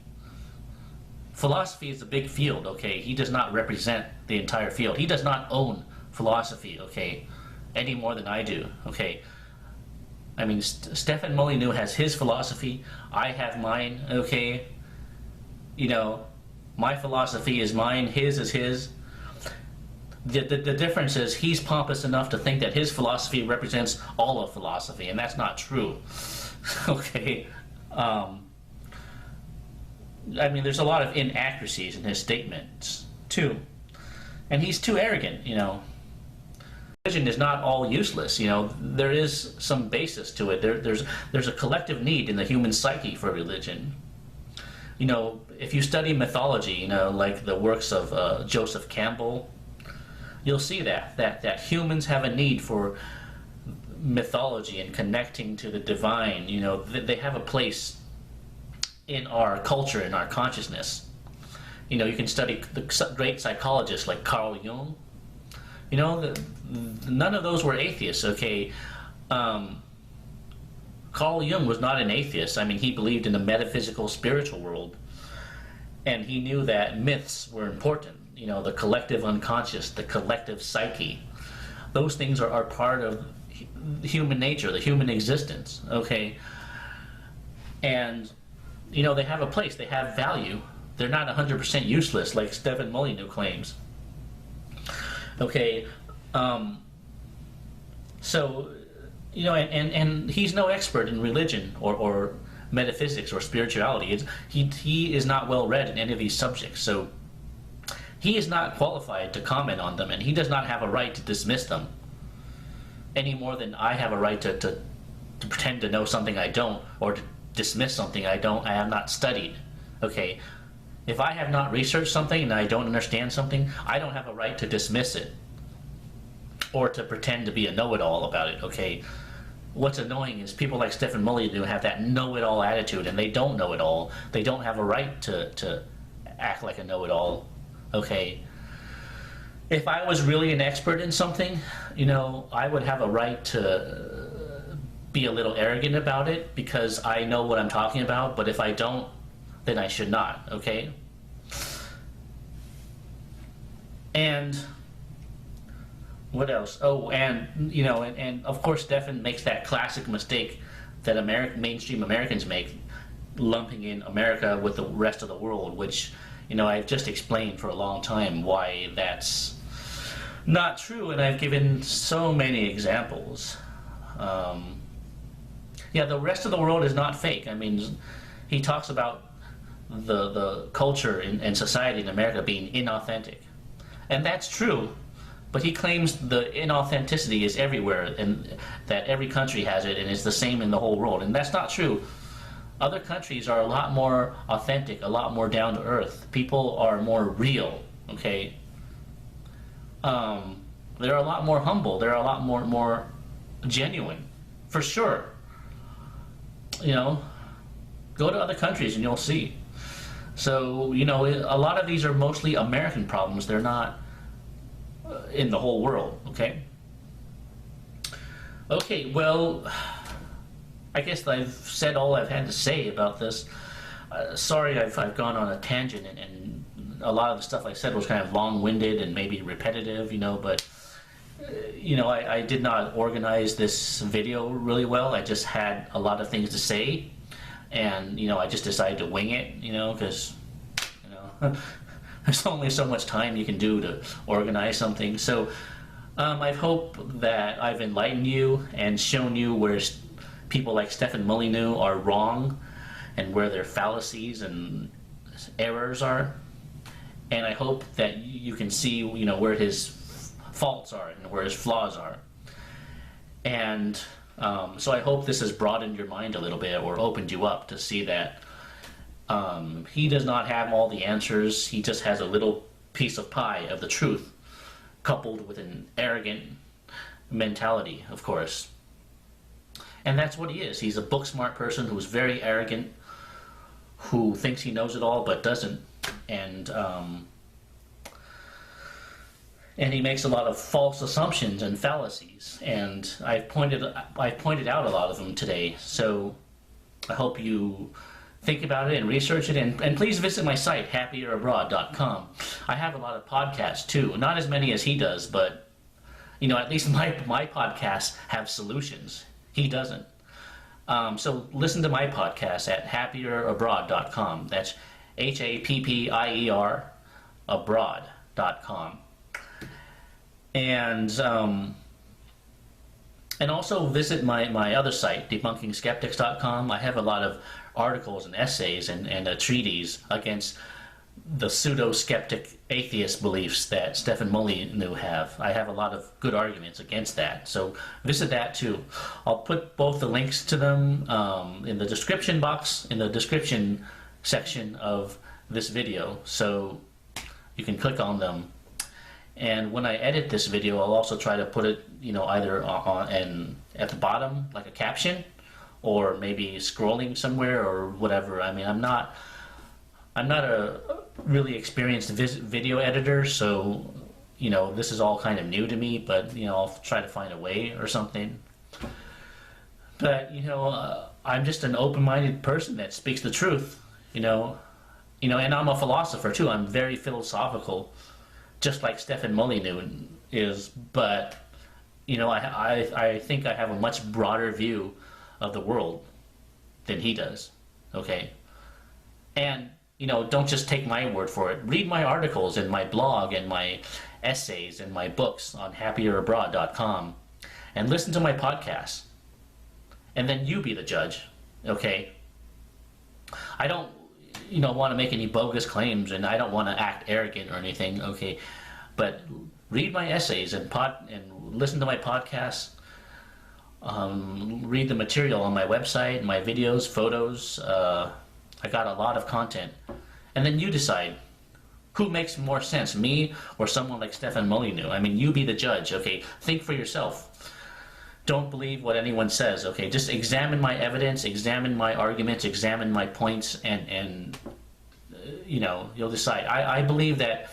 Philosophy is a big field, okay? He does not represent the entire field. He does not own philosophy, okay? Any more than I do, okay? I mean, Stefan Molyneux has his philosophy. I have mine, okay? You know, my philosophy is mine, his is his. The difference is he's pompous enough to think that his philosophy represents all of philosophy, and that's not true, okay? I mean, there's a lot of inaccuracies in his statements, too. And he's too arrogant, you know. Religion is not all useless, you know. There is some basis to it. There's a collective need in the human psyche for religion. You know, if you study mythology, you know, like the works of Joseph Campbell, you'll see that humans have a need for mythology and connecting to the divine. You know, they have a place in our culture, in our consciousness. You know, you can study the great psychologists like Carl Jung. You know, none of those were atheists, okay? Carl Jung was not an atheist. I mean, he believed in a metaphysical, spiritual world. And he knew that myths were important. You know, the collective unconscious, the collective psyche. Those things are part of human nature, the human existence, okay? And, you know, they have a place, they have value. They're not 100% useless like Stefan Molyneux claims. Okay, so, you know, and he's no expert in religion or metaphysics or spirituality. He is not well read in any of these subjects, so he is not qualified to comment on them, and he does not have a right to dismiss them any more than I have a right to pretend to know something I don't, or to dismiss something I have not studied, okay? If I have not researched something and I don't understand something, I don't have a right to dismiss it or to pretend to be a know-it-all about it, okay? What's annoying is people like Stefan Molyneux have that know-it-all attitude, and they don't know it all. They don't have a right to act like a know-it-all, okay? If I was really an expert in something, you know, I would have a right to be a little arrogant about it because I know what I'm talking about, but if I don't, then I should not, okay? And what else? Oh, and, you know, and of course Stefan makes that classic mistake that mainstream Americans make, lumping in America with the rest of the world, which, you know, I've just explained for a long time why that's not true, and I've given so many examples. Yeah, the rest of the world is not fake. I mean, he talks about the culture and society in America being inauthentic. And that's true, but he claims the inauthenticity is everywhere and that every country has it and it's the same in the whole world. And that's not true. Other countries are a lot more authentic, a lot more down to earth. People are more real, okay? They're a lot more humble. They're a lot more genuine, for sure. You know, go to other countries and you'll see. So, you know, a lot of these are mostly American problems. They're not in the whole world, okay? Okay, well, I guess I've said all I've had to say about this. Sorry I've gone on a tangent, and a lot of the stuff I said was kind of long-winded and maybe repetitive, you know, but you know, I did not organize this video really well. I just had a lot of things to say, and, you know, I just decided to wing it, you know, because, you know, there's only so much time you can do to organize something. So I hope that I've enlightened you and shown you where people like Stefan Molyneux are wrong and where their fallacies and errors are. And I hope that you can see, you know, where his faults are and where his flaws are. And so I hope this has broadened your mind a little bit or opened you up to see that He does not have all the answers. He just has a little piece of pie of the truth, coupled with an arrogant mentality, of course. And that's what he is. He's a book smart person who's very arrogant, who thinks he knows it all but doesn't. And he makes a lot of false assumptions and fallacies. And I've pointed out a lot of them today. So I hope you think about it and research it. And please visit my site, happierabroad.com. I have a lot of podcasts too. Not as many as he does, but at least my podcasts have solutions. He doesn't. So listen to my podcast at happierabroad.com. That's HAPPIER abroad.com. And also visit my other site, debunkingskeptics.com. I have a lot of articles and essays and a treatise against the pseudo-skeptic atheist beliefs that Stefan Molyneux have. I have a lot of good arguments against that, so visit that too. I'll put both the links to them in the description box, in the description section of this video, so you can click on them. And when I edit this video, I'll also try to put it, either at the bottom, like a caption, or maybe scrolling somewhere or whatever. I mean, I'm not a really experienced video editor, so this is all kind of new to me. But I'll try to find a way or something. But I'm just an open-minded person that speaks the truth. And I'm a philosopher too. I'm very philosophical, just like Stefan Molyneux is. But I think I have a much broader view of the world than he does. Okay, and don't just take my word for it. Read my articles and my blog and my essays and my books on happierabroad.com, and listen to my podcasts, and then you be the judge. Okay, I don't want to make any bogus claims, and I don't want to act arrogant or anything. Okay, but read my essays and listen to my podcasts. Read the material on my website, my videos, photos. I got a lot of content. And then you decide who makes more sense, me or someone like Stefan Molyneux. I mean, you be the judge, okay? Think for yourself. Don't believe what anyone says, okay? Just examine my evidence, examine my arguments, examine my points, and you'll decide. I believe that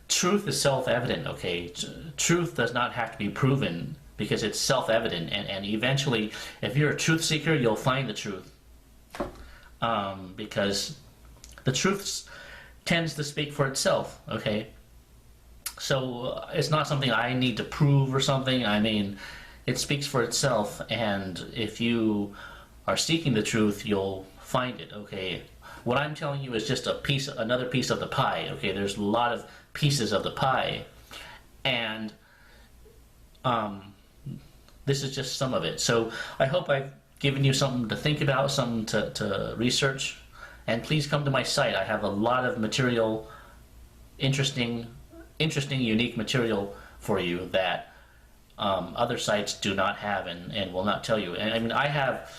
truth is self-evident, okay? Truth does not have to be proven, because it's self-evident, and eventually, if you're a truth seeker, you'll find the truth. Because the truth tends to speak for itself, okay? So it's not something I need to prove or something. I mean, it speaks for itself, and if you are seeking the truth, you'll find it, okay? What I'm telling you is just another piece of the pie, okay? There's a lot of pieces of the pie, and this is just some of it. So I hope I've given you something to think about, something to research. And please come to my site. I have a lot of material, interesting, unique material for you that other sites do not have and will not tell you. And I mean, I have,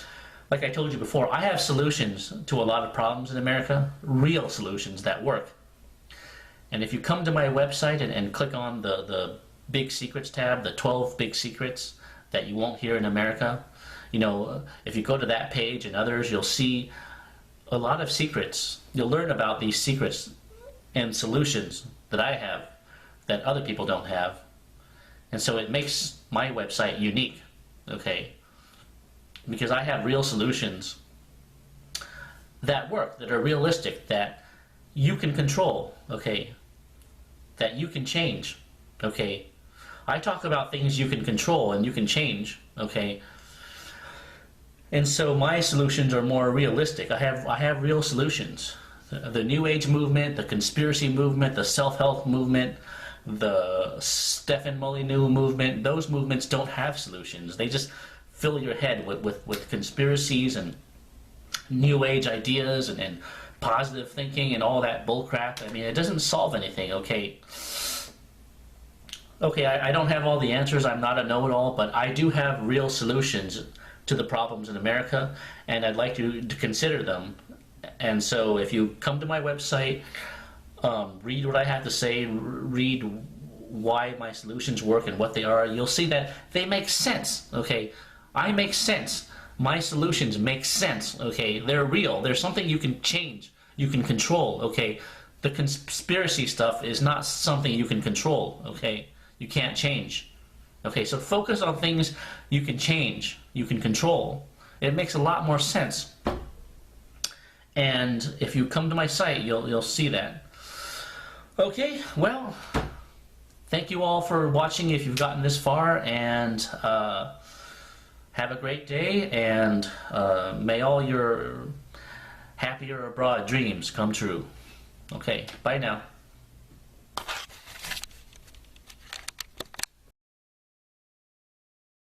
like I told you before, I have solutions to a lot of problems in America, real solutions that work. And if you come to my website and click on the Big Secrets tab, the 12 Big Secrets that you won't hear in America, if you go to that page and others, you'll see a lot of secrets. You'll learn about these secrets and solutions that I have that other people don't have. And so it makes my website unique, okay? Because I have real solutions that work, that are realistic, that you can control, okay? That you can change, okay? I talk about things you can control and you can change, okay? And so my solutions are more realistic. I have real solutions. The New Age movement, the conspiracy movement, the self-help movement, the Stefan Molyneux movement, those movements don't have solutions. They just fill your head with conspiracies and New Age ideas and positive thinking and all that bullcrap. I mean, it doesn't solve anything, okay? Okay, I don't have all the answers. I'm not a know-it-all, but I do have real solutions to the problems in America, and I'd like you to consider them And so if you come to my website, read what I have to say, read why my solutions work and what they are, you'll see that they make sense, okay? I make sense. My solutions make sense, okay? They're real. There's something you can change, you can control, okay? The conspiracy stuff is not something you can control, okay? You can't change. Okay, so focus on things you can change, you can control. It makes a lot more sense. And if you come to my site, you'll see that. Okay, well, thank you all for watching if you've gotten this far, and have a great day, and may all your happier abroad dreams come true. Okay, bye now.